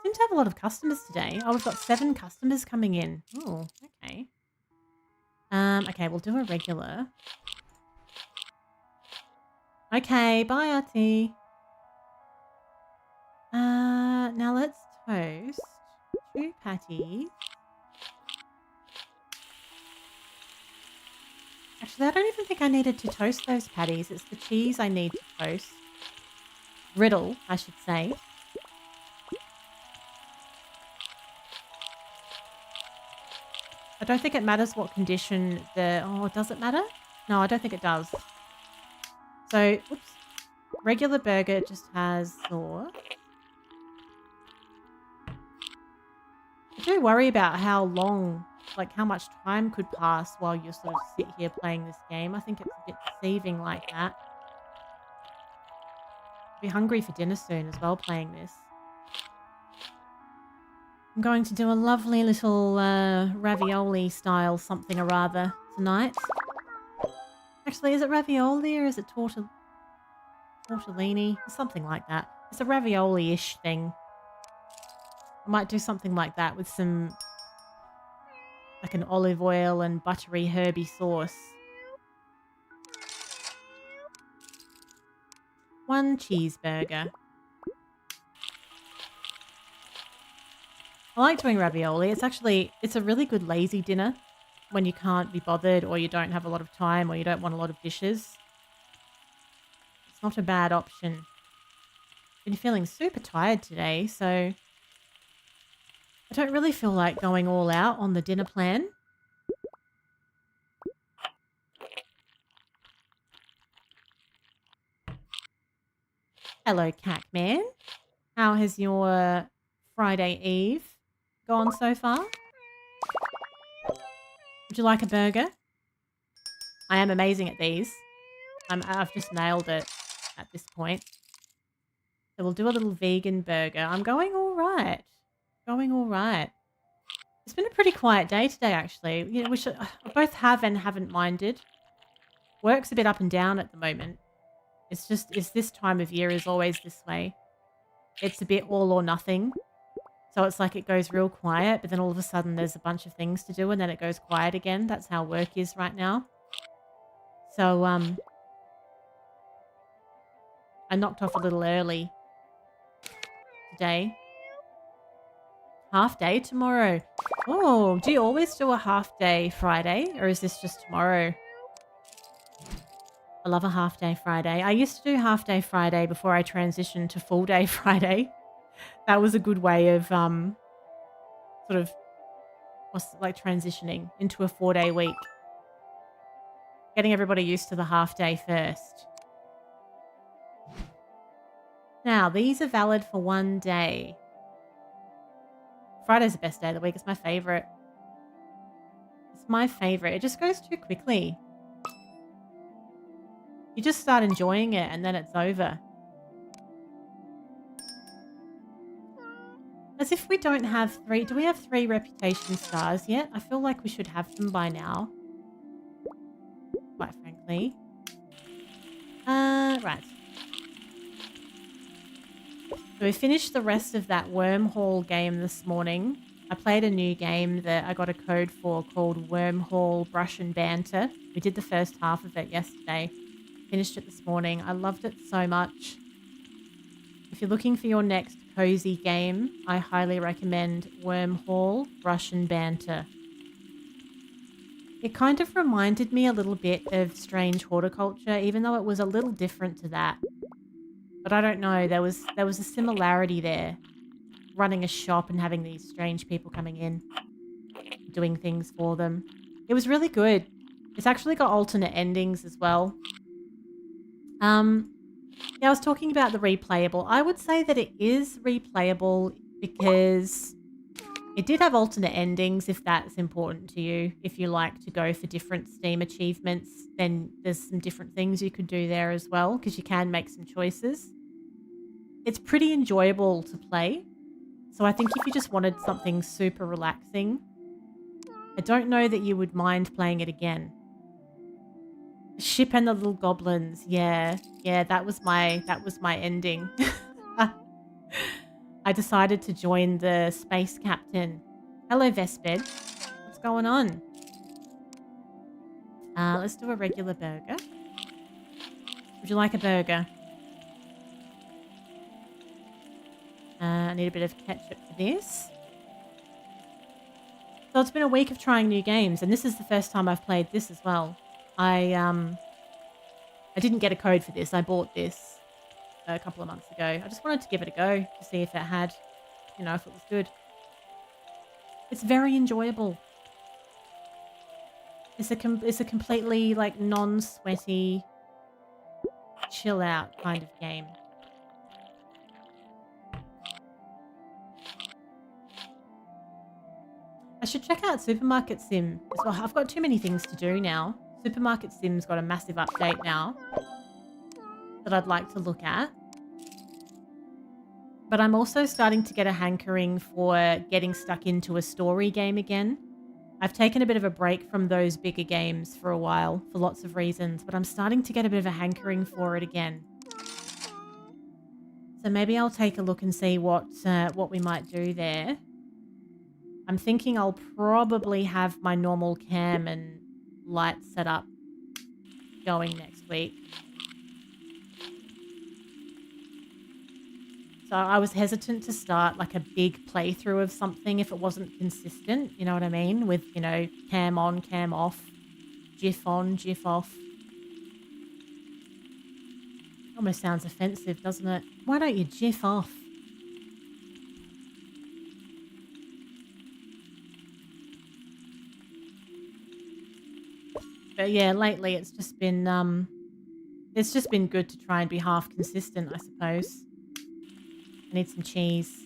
Seem to have a lot of customers today. Oh, we've got 7 customers coming in. Oh, okay. Okay, we'll do a regular. Okay, bye, Artie. Now let's toast 2 patties. Actually, I don't even think I needed to toast those patties. It's the cheese I need to toast. Griddle, I should say. I don't think it matters what condition the... Oh, does it matter? No, I don't think it does. So, oops. Regular burger just has sauce. I do worry about how long, like how much time could pass while you sort of sit here playing this game. I think it's a bit deceiving like that. I'll be hungry for dinner soon as well playing this. I'm going to do a lovely little ravioli style something or other tonight. Actually, is it ravioli or is it tortellini? Something like that. It's a ravioli-ish thing. I might do something like that with some, like an olive oil and buttery herby sauce. 1 cheeseburger. I like doing ravioli. It's a really good lazy dinner when you can't be bothered or you don't have a lot of time or you don't want a lot of dishes. It's not a bad option. I've been feeling super tired today, so I don't really feel like going all out on the dinner plan. Hello, Cackman. How has your Friday Eve gone so far? Would you like a burger? I am amazing at these. I've just nailed it at this point. So we'll do a little vegan burger. I'm going all right. Going all right. It's been a pretty quiet day today, actually. You know, I both have and haven't minded. Work's a bit up and down at the moment. It's this time of year is always this way. It's a bit all or nothing. So it's like it goes real quiet, but then all of a sudden there's a bunch of things to do and then it goes quiet again. That's how work is right now. So, I knocked off a little early today. Half day tomorrow. Oh, do you always do a half day Friday or is this just tomorrow? I love a half day Friday. I used to do half day Friday before I transitioned to full day Friday. That was a good way of sort of like transitioning into a 4-day week. Getting everybody used to the half day first. Now, these are valid for 1 day. Friday's the best day of the week. It's my favorite. It's my favorite. It just goes too quickly. You just start enjoying it and then it's over. As if we don't have 3. Do we have 3 reputation stars yet? I feel like we should have them by now. Quite frankly. Right. So we finished the rest of that wormhole game this morning. I played a new game that I got a code for called Wormhole Brush and Banter. We did the first half of it yesterday. Finished it this morning. I loved it so much. If you're looking for your next cozy game, I highly recommend Wormhole Brush and Banter. It kind of reminded me a little bit of Strange Horticulture, even though it was a little different to that. But I don't know, there was a similarity there. Running a shop and having these strange people coming in, doing things for them. It was really good. It's actually got alternate endings as well. Yeah, I was talking about the replayable. I would say that it is replayable because it did have alternate endings, if that's important to you. If you like to go for different Steam achievements, then there's some different things you could do there as well, because you can make some choices. It's pretty enjoyable to play. So I think if you just wanted something super relaxing, I don't know that you would mind playing it again. Ship and the Little Goblins. Yeah, that was my ending. I decided to join the space captain. Hello, Vesped. What's going on? Let's do a regular burger. Would you like a burger? I need a bit of ketchup for this. So it's been a week of trying new games, and this is the first time I've played this as well. I didn't get a code for this. I bought this a couple of months ago. I just wanted to give it a go to see if it had, if it was good. It's very enjoyable. It's a completely like non-sweaty, chill out kind of game. I should check out Supermarket Sim as well. I've got too many things to do now. Supermarket Sim's got a massive update now that I'd like to look at. But I'm also starting to get a hankering for getting stuck into a story game again. I've taken a bit of a break from those bigger games for a while for lots of reasons, but I'm starting to get a bit of a hankering for it again. So maybe I'll take a look and see what we might do there. I'm thinking I'll probably have my normal cam and light setup going next week. So I was hesitant to start like a big playthrough of something if it wasn't consistent, you know what I mean? With, cam on, cam off, GIF on, GIF off. Almost sounds offensive, doesn't it? Why don't you GIF off? But yeah, lately it's just been good to try and be half consistent, I suppose. I need some cheese,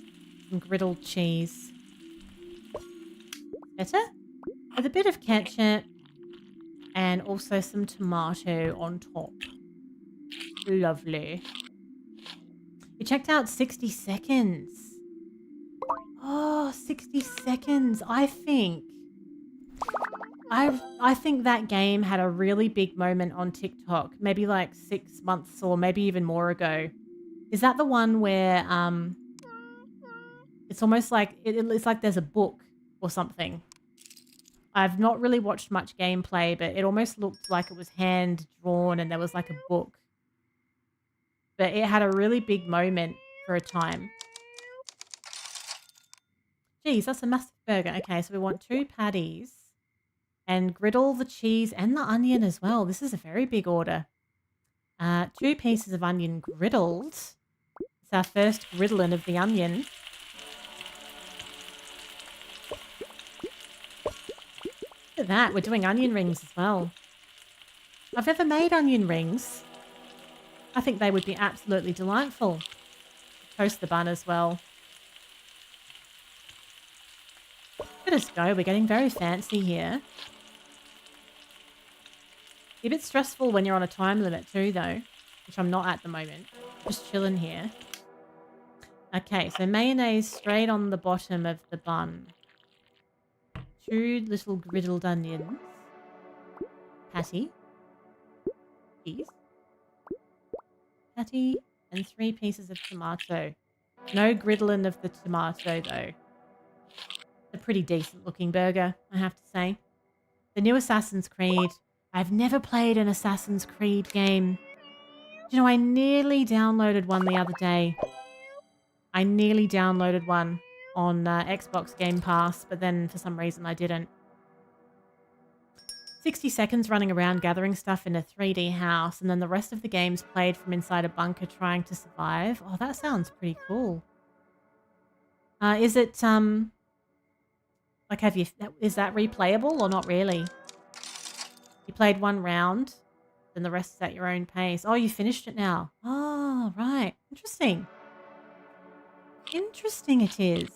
some griddled cheese. Better? With a bit of ketchup and also some tomato on top. Lovely. We checked out 60 Seconds. Oh, 60 Seconds. I think that game had a really big moment on TikTok, maybe like 6 months or maybe even more ago. Is that the one where it's almost like it's like there's a book or something? I've not really watched much gameplay, but it almost looked like it was hand drawn and there was like a book. But it had a really big moment for a time. Geez, that's a massive burger. Okay, so we want 2 patties and griddle the cheese and the onion as well. This is a very big order. 2 pieces of onion griddled. It's our first griddling of the onion. Look at that. We're doing onion rings as well. I've never made onion rings. I think they would be absolutely delightful. Toast the bun as well. Let us go. We're getting very fancy here. It's a bit stressful when you're on a time limit too, though, which I'm not at the moment. Just chilling here. Okay, so mayonnaise straight on the bottom of the bun. 2 little griddled onions. Patty. Cheese. Patty. And 3 pieces of tomato. No griddling of the tomato, though. A pretty decent looking burger, I have to say. The new Assassin's Creed. I've never played an Assassin's Creed game. You know, I nearly downloaded one the other day. I nearly downloaded one on Xbox Game Pass, but then for some reason I didn't. 60 seconds running around gathering stuff in a 3D house, and then the rest of the game's played from inside a bunker trying to survive. Oh, that sounds pretty cool. Is it, like, is that replayable or not really? You played 1 round, then the rest is at your own pace. Oh, you finished it now. Oh, right. Interesting. Interesting it is.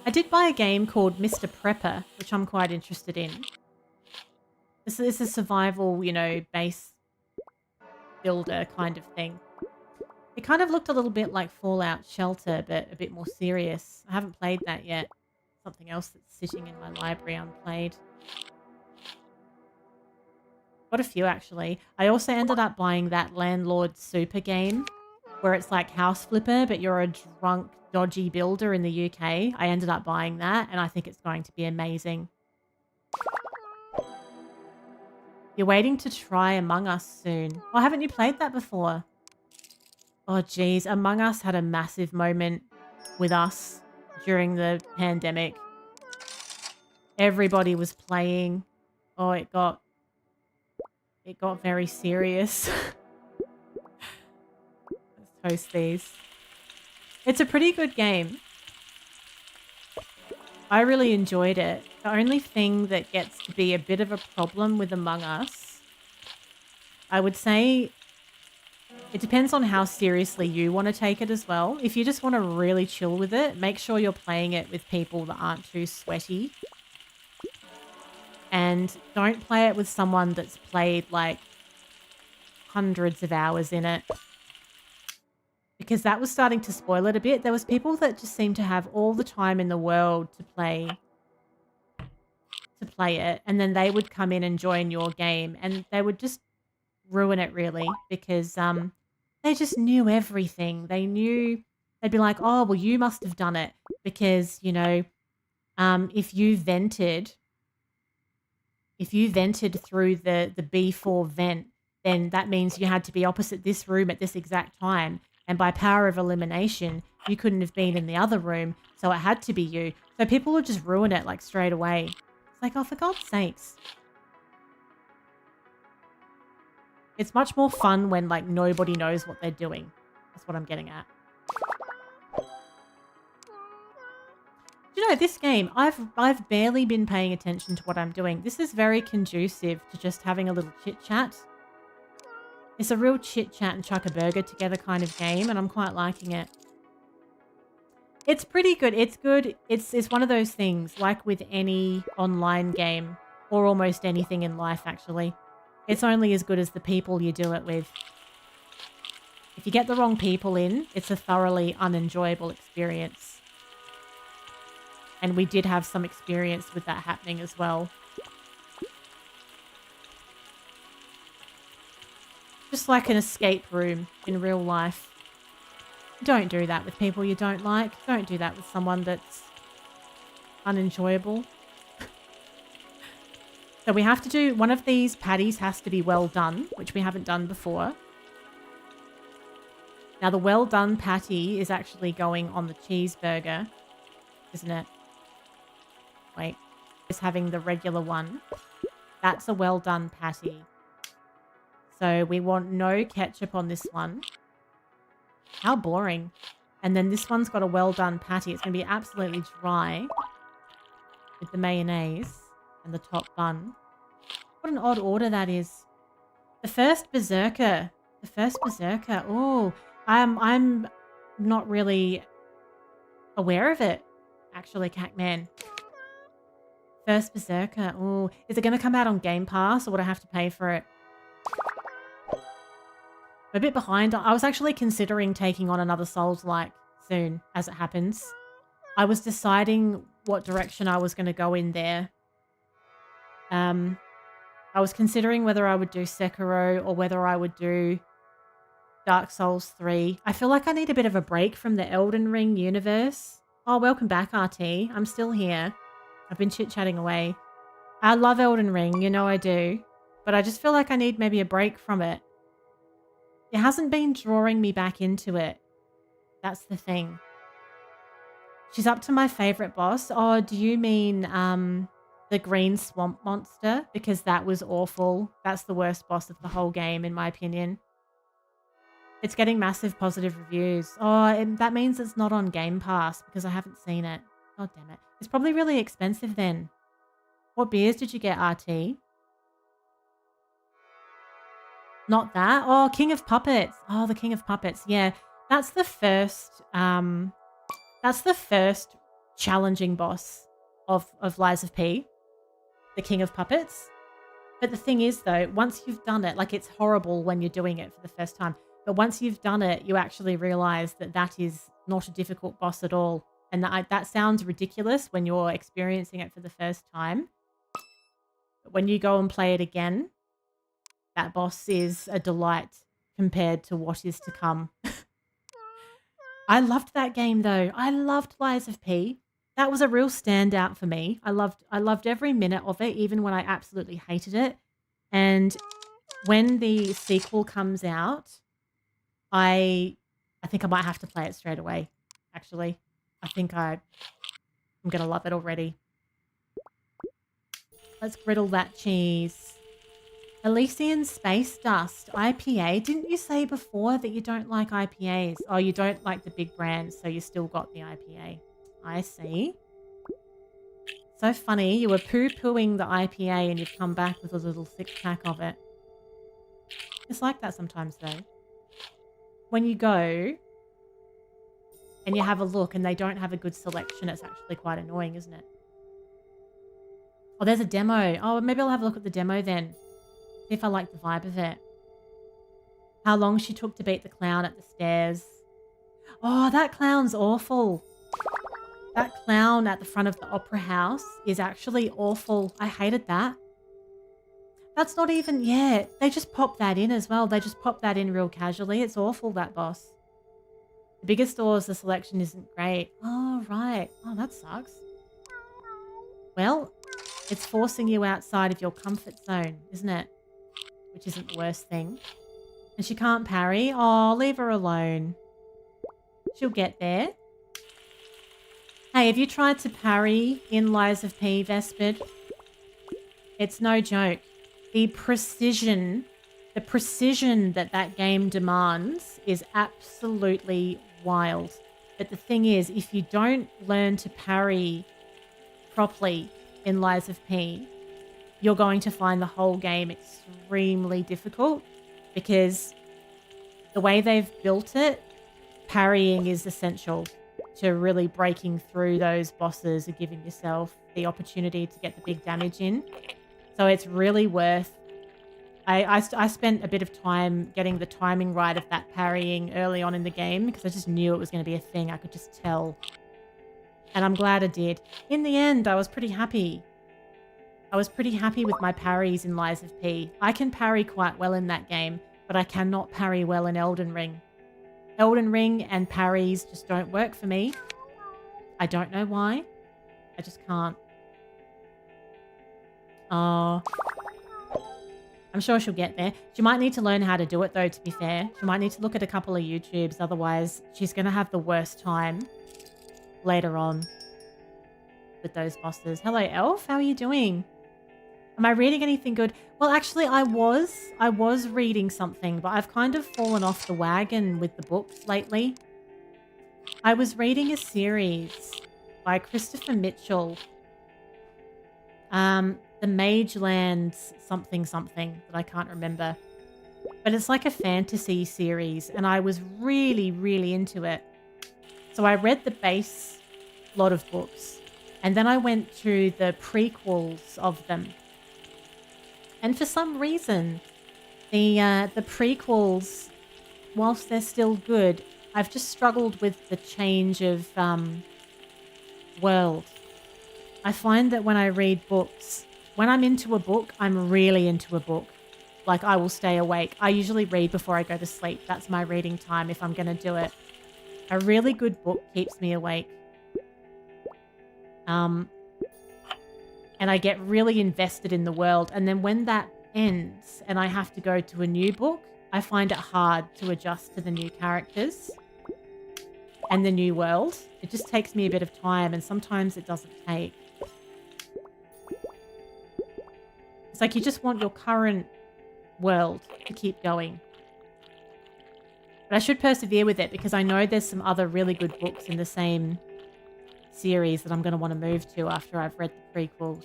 I did buy a game called Mr. Prepper, which I'm quite interested in. This is a survival, you know, base builder kind of thing. It kind of looked a little bit like Fallout Shelter, but a bit more serious. I haven't played that yet. Something else that's sitting in my library unplayed. Got a few, actually. I also ended up buying that Landlord Super game, where it's like House Flipper, but you're a drunk, dodgy builder in the UK. I ended up buying that, and I think it's going to be amazing. You're waiting to try Among Us soon. Oh, haven't you played that before? Oh, geez. Among Us had a massive moment with us during the pandemic. Everybody was playing. Oh, it got very serious. Let's toast these. It's a pretty good game. I really enjoyed it. The only thing that gets to be a bit of a problem with Among Us, I would say it depends on how seriously you want to take it as well. If you just want to really chill with it, make sure you're playing it with people that aren't too sweaty. And don't play it with someone that's played like hundreds of hours in it. Because that was starting to spoil it a bit. There was people that just seemed to have all the time in the world to play it. And then they would come in and join your game. And they would just ruin it, really. Because they just knew everything. They knew... They'd be like, oh, well, you must have done it. Because, you know, if you vented through the B4 vent, then that means you had to be opposite this room at this exact time. And by power of elimination, you couldn't have been in the other room, so it had to be you. So people would just ruin it, like, straight away. It's like, oh, for God's sakes. It's much more fun when, like, nobody knows what they're doing. That's what I'm getting at. You know, this game, I've barely been paying attention to what I'm doing. This is very conducive to just having a little chit-chat. It's a real chit-chat and chuck a burger together kind of game, and I'm quite liking it. It's pretty good. It's good. It's one of those things, like with any online game, or almost anything in life, actually. It's only as good as the people you do it with. If you get the wrong people in, it's a thoroughly unenjoyable experience. And we did have some experience with that happening as well. Just like an escape room in real life. Don't do that with people you don't like. Don't do that with someone that's unenjoyable. So we have to do... One of these patties has to be well done, which we haven't done before. Now, the well done patty is actually going on the cheeseburger, isn't it? Wait. is having the regular one. That's a well done patty. So we want no ketchup on this one. How boring. And then this one's got a well done patty. It's going to be absolutely dry with the mayonnaise and the top bun. What an odd order that is. The first berserker. The first berserker. Oh, I'm not really aware of it, actually, Cacman. First berserker. Oh, is it going to come out on Game Pass or would I have to pay for it? I'm a bit behind. I was actually considering taking on another Souls-like soon, as it happens. I was deciding what direction I was going to go in there. I was considering whether I would do Sekiro or whether I would do Dark Souls 3. I feel like I need a bit of a break from the Elden Ring universe. Oh, welcome back, RT. I'm still here. I've been chit-chatting away. I love Elden Ring, you know I do. But I just feel like I need maybe a break from it. It hasn't been drawing me back into it. That's the thing. She's up to my favorite boss. Oh, do you mean the green swamp monster? Because that was awful. That's the worst boss of the whole game, in my opinion. It's getting massive positive reviews. Oh, that means it's not on Game Pass because I haven't seen it. God damn it. It's probably really expensive then. What beers did you get, RT? Not that. Oh, King of Puppets. Oh, the King of Puppets. Yeah, that's the first. That's the first challenging boss of Lies of P. The King of Puppets. But the thing is, though, once you've done it, like it's horrible when you're doing it for the first time. But once you've done it, you actually realize that that is not a difficult boss at all. And that sounds ridiculous when you're experiencing it for the first time. But when you go and play it again, that boss is a delight compared to what is to come. I loved that game, though. I loved Lies of P. That was a real standout for me. I loved every minute of it, even when I absolutely hated it. And when the sequel comes out, I think I might have to play it straight away, actually. I think I'm going to love it already. Let's griddle that cheese. Elysian Space Dust, IPA. Didn't you say before that you don't like IPAs? Oh, you don't like the big brands, so you still got the IPA. I see. So funny. You were poo-pooing the IPA and you've come back with a little six-pack of it. It's like that sometimes, though. When you go and you have a look and they don't have a good selection, it's actually quite annoying, isn't it? Oh, there's a demo. Oh, maybe I'll have a look at the demo then. See if I like the vibe of it. How long she took to beat the clown at the stairs. Oh, that clown's awful. That clown at the front of the opera house is actually awful. I hated that. That's not even, yeah, they just pop that in as well. They just pop that in real casually. It's awful, that boss. The bigger stores, the selection isn't great. Oh, right. Oh, that sucks. Well, it's forcing you outside of your comfort zone, isn't it? Which isn't the worst thing. And she can't parry. Oh, leave her alone. She'll get there. Hey, have you tried to parry in Lies of P, Vespid? It's no joke. The precision that that game demands is absolutely wild. But the thing is, if you don't learn to parry properly in Lies of P, you're going to find the whole game extremely difficult because the way they've built it, parrying is essential to really breaking through those bosses and giving yourself the opportunity to get the big damage in. So it's really worth... I spent a bit of time getting the timing right of that parrying early on in the game because I just knew it was going to be a thing. I could just tell. And I'm glad I did. In the end, I was pretty happy. I was pretty happy with my parries in Lies of P. I can parry quite well in that game, but I cannot parry well in Elden Ring. Elden Ring and parries just don't work for me. I don't know why. I just can't. Oh. I'm sure she'll get there. She might need to learn how to do it, though, to be fair. She might need to look at a couple of YouTubes. Otherwise, she's going to have the worst time later on with those bosses. Hello, Elf. How are you doing? Am I reading anything good? Well, actually, I was reading something, but I've kind of fallen off the wagon with the books lately. I was reading a series by Christopher Mitchell, the Magelands something something that I can't remember. But it's like a fantasy series, and I was really, really into it. So I read the base lot of books, and then I went through the prequels of them. And for some reason, the prequels, whilst they're still good, I've just struggled with the change of world. I find that when I read books, when I'm into a book, I'm really into a book. Like, I will stay awake. I usually read before I go to sleep. That's my reading time if I'm going to do it. A really good book keeps me awake. And I get really invested in the world. And then when that ends and I have to go to a new book, I find it hard to adjust to the new characters and the new world. It just takes me a bit of time, and sometimes it doesn't take. It's like you just want your current world to keep going. But I should persevere with it because I know there's some other really good books in the same series that I'm going to want to move to after I've read the prequels.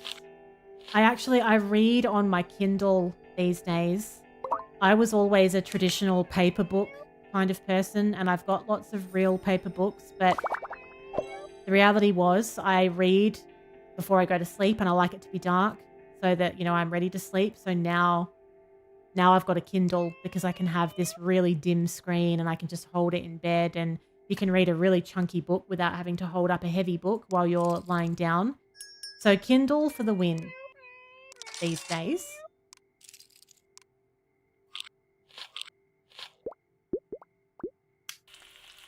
I read on my Kindle these days. I was always a traditional paper book kind of person, and I've got lots of real paper books, but the reality was I read before I go to sleep, and I like it to be dark so that, you know, I'm ready to sleep. So now I've got a Kindle because I can have this really dim screen and I can just hold it in bed, and you can read a really chunky book without having to hold up a heavy book while you're lying down. So Kindle for the win these days.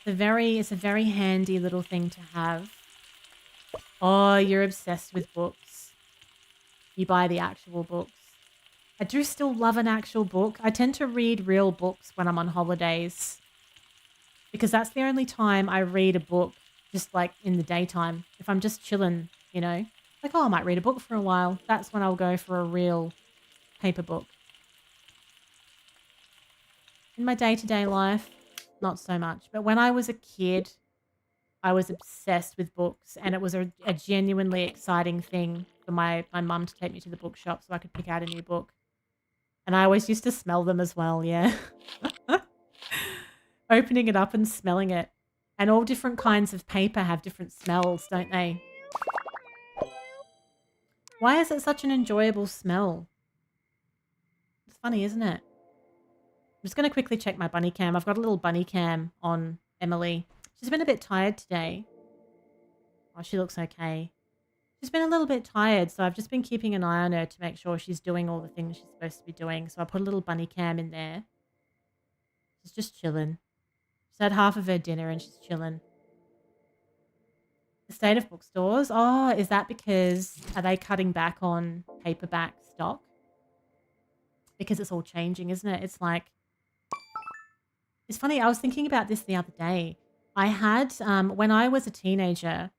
It's a very handy little thing to have. Oh, you're obsessed with books. You buy the actual books. I do still love an actual book. I tend to read real books when I'm on holidays because that's the only time I read a book, just like in the daytime. If I'm just chilling, you know, like, oh, I might read a book for a while. That's when I'll go for a real paper book. In my day-to-day life, not so much. But when I was a kid, I was obsessed with books, and it was a genuinely exciting thing for my mum to take me to the bookshop so I could pick out a new book. And I always used to smell them as well, yeah. Opening it up and smelling it. And all different kinds of paper have different smells, don't they? Why is it such an enjoyable smell? It's funny, isn't it? I'm just going to quickly check my bunny cam. I've got a little bunny cam on Emily. She's been a bit tired today. Oh, she looks okay. She's been a little bit tired, so I've just been keeping an eye on her to make sure she's doing all the things she's supposed to be doing. So I put a little bunny cam in there. She's just chilling. She's had half of her dinner and she's chilling. The state of bookstores. Oh, is that because, are they cutting back on paperback stock? Because it's all changing, isn't it? It's like, it's funny. I was thinking about this the other day. I had, when I was a teenager,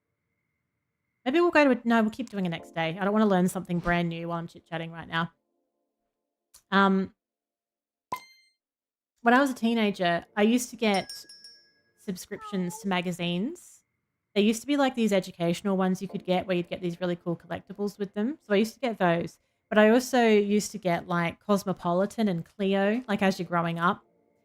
maybe we'll go to no, we'll keep doing it next day. I don't want to learn something brand new while I'm chit-chatting right now. When I was a teenager, I used to get subscriptions to magazines. There used to be like these educational ones you could get where you'd get these really cool collectibles with them. So I used to get those. But I also used to get like Cosmopolitan and Clio, like as you're growing up.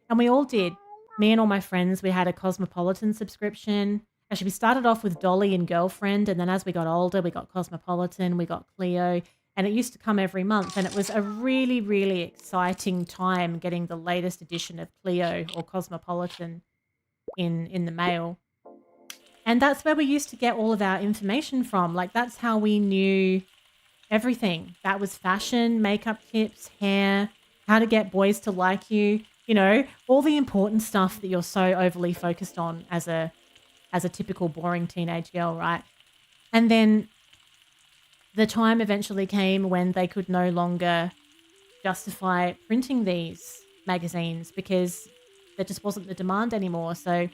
And we all did. Me and all my friends, we had a Cosmopolitan subscription. Actually, we started off with Dolly and Girlfriend, and then as we got older, we got Cosmopolitan, we got Clio, and it used to come every month. And it was a really, really exciting time getting the latest edition of Clio or Cosmopolitan in the mail. And that's where we used to get all of our information from. Like, that's how we knew everything. That was fashion, makeup tips, hair, how to get boys to like you, you know, all the important stuff that you're so overly focused on as a typical boring teenage girl, right? And then the time eventually came when they could no longer justify printing these magazines because there just wasn't the demand anymore. So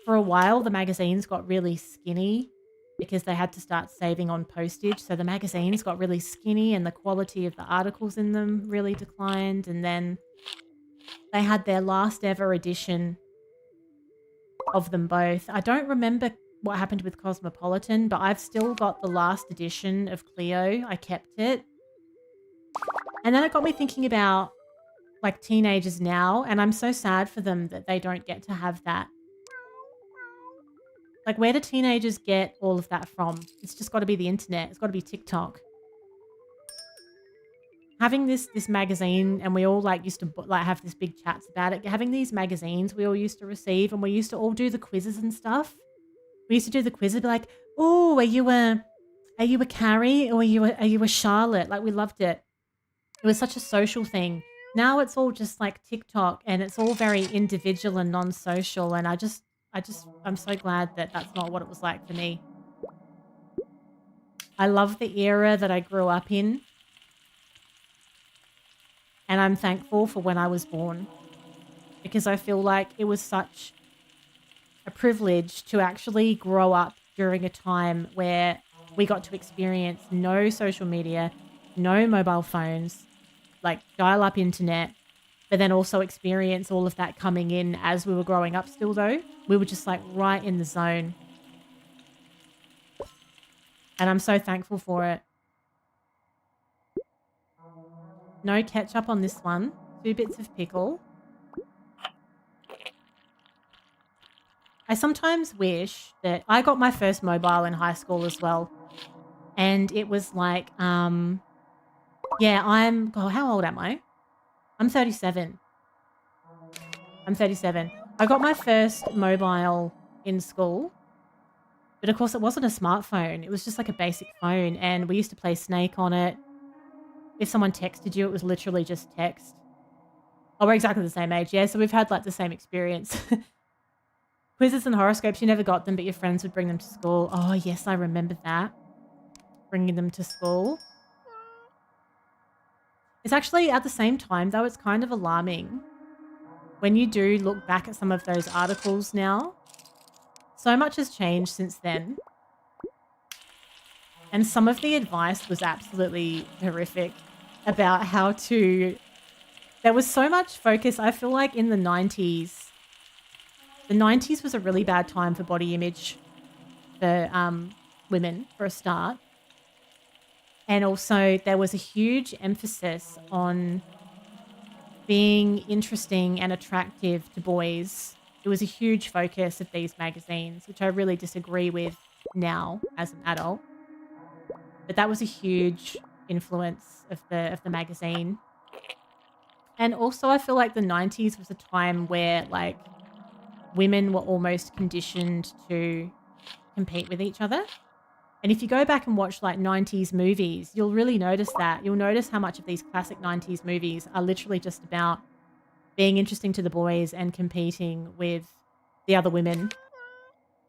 for a while, the magazines got really skinny because they had to start saving on postage. So the magazines got really skinny and the quality of the articles in them really declined. And then they had their last ever edition of them both. I don't remember what happened with Cosmopolitan, but I've still got the last edition of Clio. I kept it. And then it got me thinking about like teenagers now, and I'm so sad for them that they don't get to have that. Like, where do teenagers get all of that from? It's just got to be the internet. It's got to be TikTok. Having this magazine, and we all like used to like have this big chats about it. Having these magazines we all used to receive, and we used to all do the quizzes and stuff. We used to do the quizzes, be like, "Oh, are you a Carrie or are you a Charlotte?" Like, we loved it. It was such a social thing. Now it's all just like TikTok, and it's all very individual and non-social. And I'm so glad that that's not what it was like for me. I love the era that I grew up in, and I'm thankful for when I was born, because I feel like it was such a privilege to actually grow up during a time where we got to experience no social media, no mobile phones, like dial-up internet, but then also experience all of that coming in as we were growing up still, though. We were just like right in the zone. And I'm so thankful for it. No ketchup on this one. 2 bits of pickle. I sometimes wish that I got my first mobile in high school as well. And it was like, yeah, how old am I? I'm 37. I'm 37. I got my first mobile in school. But of course, it wasn't a smartphone. It was just like a basic phone. And we used to play Snake on it. If someone texted you, it was literally just text. Oh, we're exactly the same age. Yeah, so we've had like the same experience. Quizzes and horoscopes, you never got them, but your friends would bring them to school. Oh, yes, I remember that. Bringing them to school. It's actually at the same time, though, it's kind of alarming when you do look back at some of those articles now. So much has changed since then. And some of the advice was absolutely horrific about how to... There was so much focus, I feel like, in the 90s. The 90s was a really bad time for body image for women, for a start. And also there was a huge emphasis on being interesting and attractive to boys. It was a huge focus of these magazines, which I really disagree with now as an adult. But that was a huge influence of the magazine. And also I feel like the 90s was a time where like women were almost conditioned to compete with each other. And if you go back and watch like 90s movies, you'll really notice that. You'll notice how much of these classic 90s movies are literally just about being interesting to the boys and competing with the other women.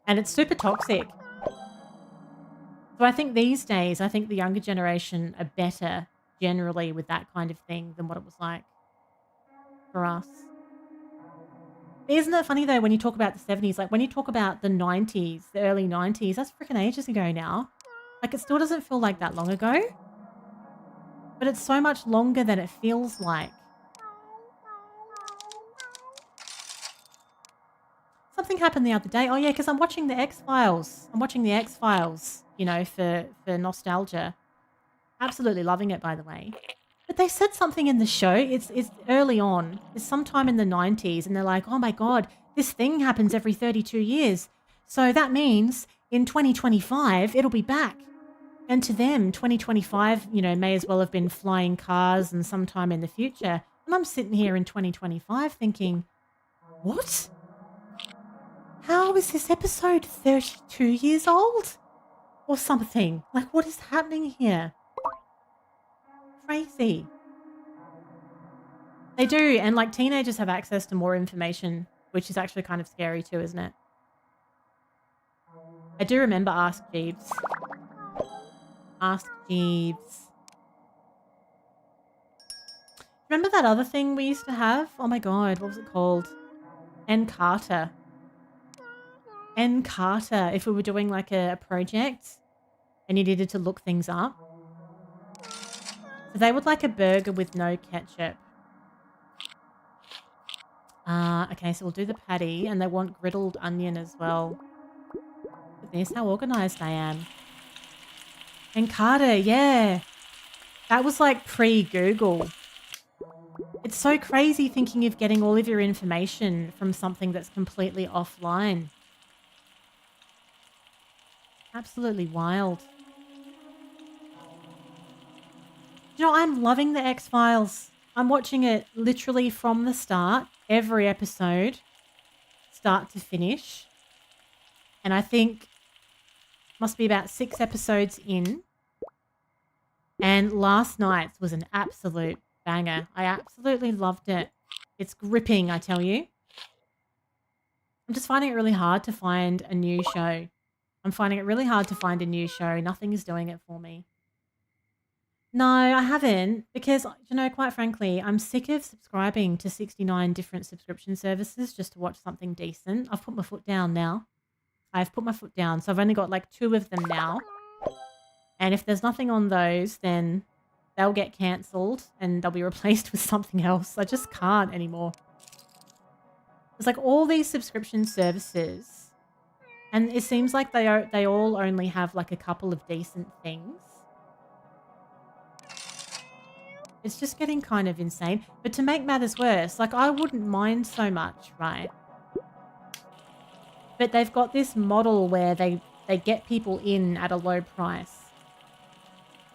And it's super toxic. So I think these days, I think the younger generation are better generally with that kind of thing than what it was like for us. Isn't it funny though, when you talk about the 70s, like when you talk about the 90s, the early 90s, that's freaking ages ago now. Like it still doesn't feel like that long ago, but it's so much longer than it feels like. Something happened the other day. Oh yeah, because I'm watching the X-Files. I'm watching the X-Files, you know, for nostalgia. Absolutely loving it, by the way. But they said something in the show. It's early on. It's sometime in the 90s, and they're like, oh my God, this thing happens every 32 years. So that means in 2025, it'll be back. And to them, 2025, you know, may as well have been flying cars and sometime in the future. And I'm sitting here in 2025 thinking, what? How is this episode 32 years old? Or something? Like, what is happening here? Crazy. They do, and like teenagers have access to more information, which is actually kind of scary too, isn't it? I do remember Ask Jeeves. Ask Jeeves. Remember that other thing we used to have? Oh my God, what was it called? N. Carter. and Carter if we were doing like a project and you needed to look things up. So they would like a burger with no ketchup. Okay, so we'll do the patty, and they want griddled onion as well. Look at this, how organized I am. And Carter, yeah. That was like pre-Google. It's so crazy thinking of getting all of your information from something that's completely offline. Absolutely wild. You know, I'm loving the X-Files. I'm watching it literally from the start, every episode, start to finish. And I think must be about 6 episodes in. And last night's was an absolute banger. I absolutely loved it. It's gripping, I tell you. I'm just finding it really hard to find a new show. Nothing is doing it for me. No, I haven't because, you know, quite frankly, I'm sick of subscribing to 69 different subscription services just to watch something decent. I've put my foot down now. I've put my foot down. So I've only got like 2 of them now. And if there's nothing on those, then they'll get cancelled and they'll be replaced with something else. I just can't anymore. There's like all these subscription services and it seems like they all only have like a couple of decent things. It's just getting kind of insane. But to make matters worse, like I wouldn't mind so much, right? But they've got this model where they get people in at a low price.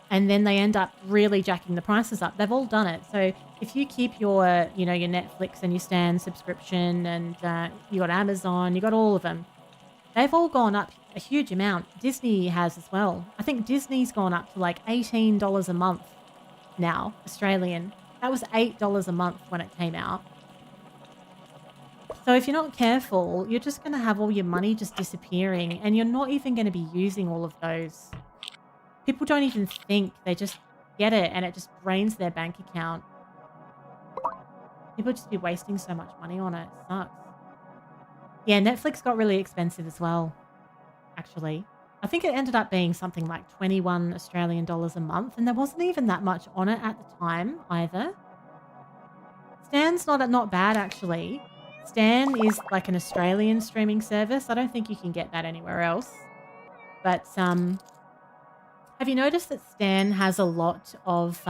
And then they end up really jacking the prices up. They've all done it. So if you keep your, you know, your Netflix and your Stan subscription and you got Amazon, you got all of them. They've all gone up a huge amount. Disney has as well. I think Disney's gone up to like $18 a month now, Australian. That was $8 a month when it came out. So if you're not careful, you're just going to have all your money just disappearing and you're not even going to be using all of those. People don't even think, they just get it and it just drains their bank account. People just be wasting so much money on it. It sucks. Yeah, Netflix got really expensive as well, actually. I think it ended up being something like 21 Australian dollars a month and there wasn't even that much on it at the time either. Stan's not bad, actually. Stan is like an Australian streaming service. I don't think you can get that anywhere else. But, have you noticed that Stan has a lot of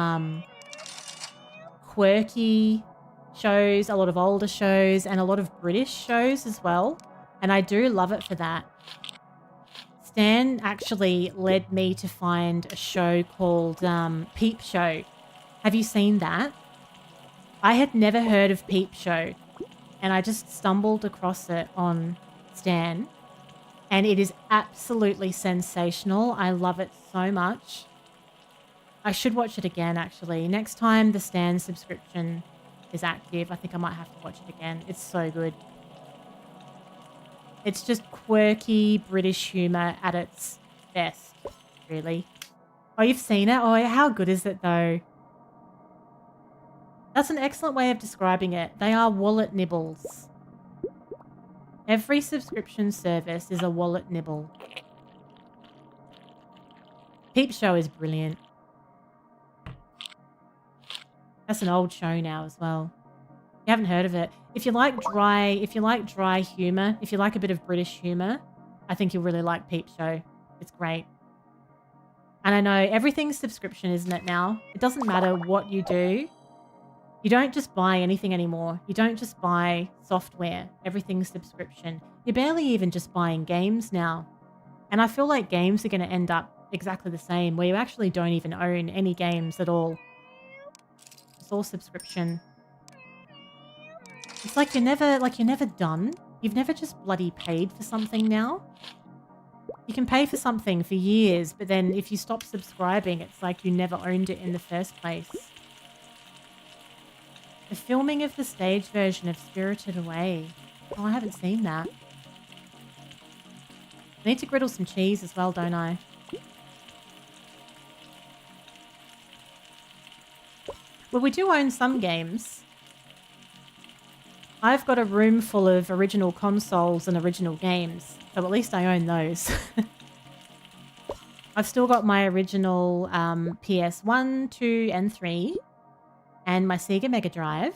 quirky shows, a lot of older shows, and a lot of British shows as well? And I do love it for that. Stan actually led me to find a show called Peep Show. Have you seen that? I had never heard of Peep Show, and I just stumbled across it on Stan. And it is absolutely sensational. I love it so much. I should watch it again, actually. Next time the Stan subscription is active, I think I might have to watch it again. It's so good. It's just quirky British humour at its best, really. Oh, you've seen it? Oh, how good is it, though? That's an excellent way of describing it. They are wallet nibbles. Every subscription service is a wallet nibble. Peep Show is brilliant. That's an old show now as well. You haven't heard of it. If you like dry humor, if you like a bit of British humor, I think you'll really like Peep Show. It's great. And I know everything's subscription, isn't it now? It doesn't matter what you do. You don't just buy anything anymore. You don't just buy software. Everything's subscription. You're barely even just buying games now. And I feel like games are going to end up exactly the same, where you actually don't even own any games at all. It's all subscription. It's like you're never done. You've never just bloody paid for something now. You can pay for something for years, but then if you stop subscribing, it's like you never owned it in the first place. The filming of the stage version of Spirited Away. Oh, I haven't seen that. I need to griddle some cheese as well, don't I? Well, we do own some games. I've got a room full of original consoles and original games, so at least I own those. I've still got my original PS1, 2, and 3, and my Sega Mega Drive.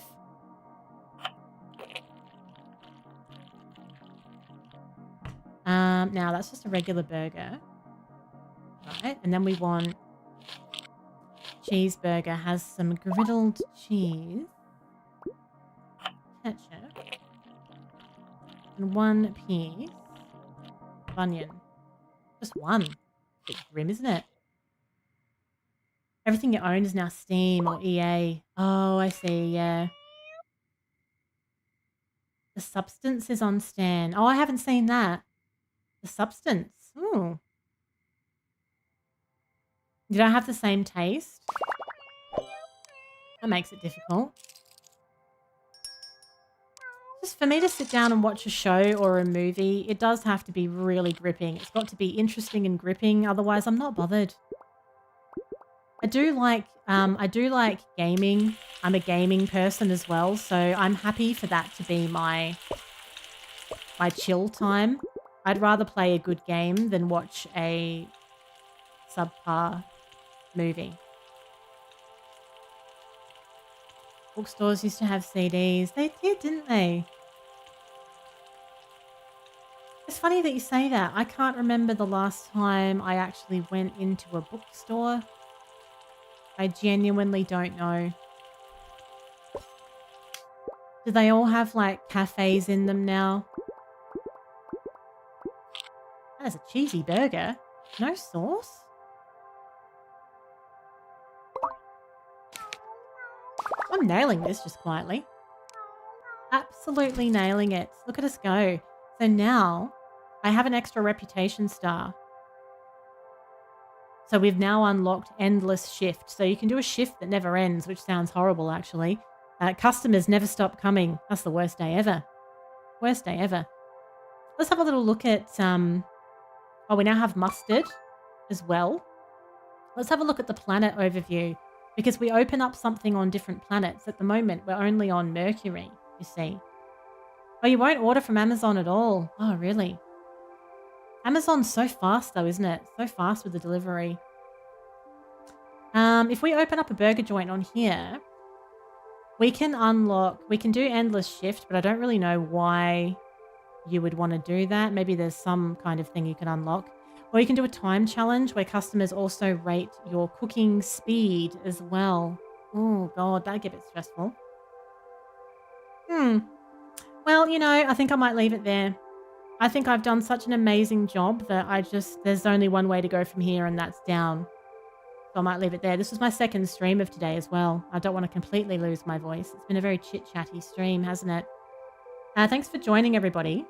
Now that's just a regular burger. Right, and then we want cheeseburger, has some griddled cheese, ketchup, and one piece of onion. Just one. Bit grim, isn't it? Everything you own is now Steam or EA. Oh, I see, yeah. The Substance is on Stan. Oh, I haven't seen that. The Substance. Ooh. You don't have the same taste? That makes it difficult. Just for me to sit down and watch a show or a movie, it does have to be really gripping. It's got to be interesting and gripping, otherwise I'm not bothered. I do like gaming. I'm a gaming person as well, so I'm happy for that to be my chill time. I'd rather play a good game than watch a subpar movie. Bookstores used to have CDs. They did, didn't they? It's funny that you say that. I can't remember the last time I actually went into a bookstore. I genuinely don't know. Do they all have, like, cafes in them now? That is a cheesy burger. No sauce? I'm nailing this just quietly. Absolutely nailing it. Look at us go. So now I have an extra reputation star. So we've now unlocked endless shift. So you can do a shift that never ends, which sounds horrible, actually. Customers never stop coming. That's the worst day ever. Worst day ever. Let's have a little look at... Oh, we now have mustard as well. Let's have a look at the planet overview, because we open up something on different planets. At the moment, we're only on Mercury, you see. Oh, you won't order from Amazon at all. Oh, really? Amazon's so fast though, isn't it? So fast with the delivery. If we open up a burger joint on here, we can do endless shift, but I don't really know why you would want to do that. Maybe there's some kind of thing you can unlock. Or you can do a time challenge where customers also rate your cooking speed as well. Oh, God, that'd get a bit stressful. Well, you know, I think I might leave it there. I think I've done such an amazing job that there's only one way to go from here, and that's down. So I might leave it there. This was my second stream of today as well. I don't want to completely lose my voice. It's been a very chit-chatty stream, hasn't it? Thanks for joining, everybody,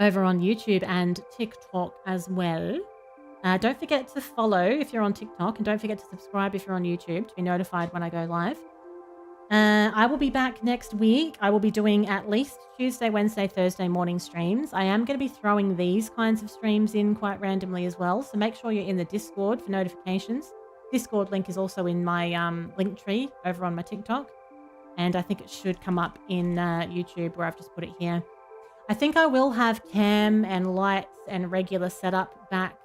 over on YouTube and TikTok as well. Don't forget to follow if you're on TikTok, and don't forget to subscribe if you're on YouTube to be notified when I go live. I will be back next week. I will be doing at least Tuesday, Wednesday, Thursday morning streams. I am going to be throwing these kinds of streams in quite randomly as well, so make sure you're in the Discord for notifications. Discord link is also in my link tree over on my TikTok, and I think it should come up in YouTube where I've just put it here. I think I will have cam and lights and regular setup back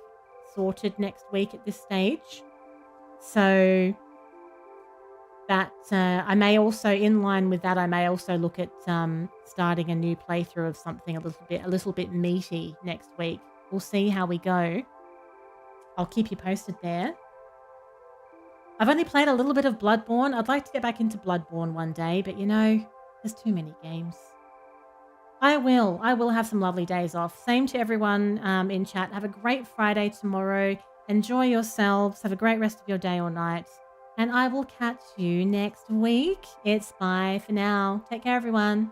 sorted next week at this stage. So that I may also, in line with that, I may also look at starting a new playthrough of something a little bit meaty next week. We'll see how we go. I'll keep you posted there. I've only played a little bit of Bloodborne. I'd like to get back into Bloodborne one day, but you know, there's too many games. I will have some lovely days off. Same to everyone in chat. Have a great Friday tomorrow. Enjoy yourselves. Have a great rest of your day or night. And I will catch you next week. It's bye for now. Take care, everyone.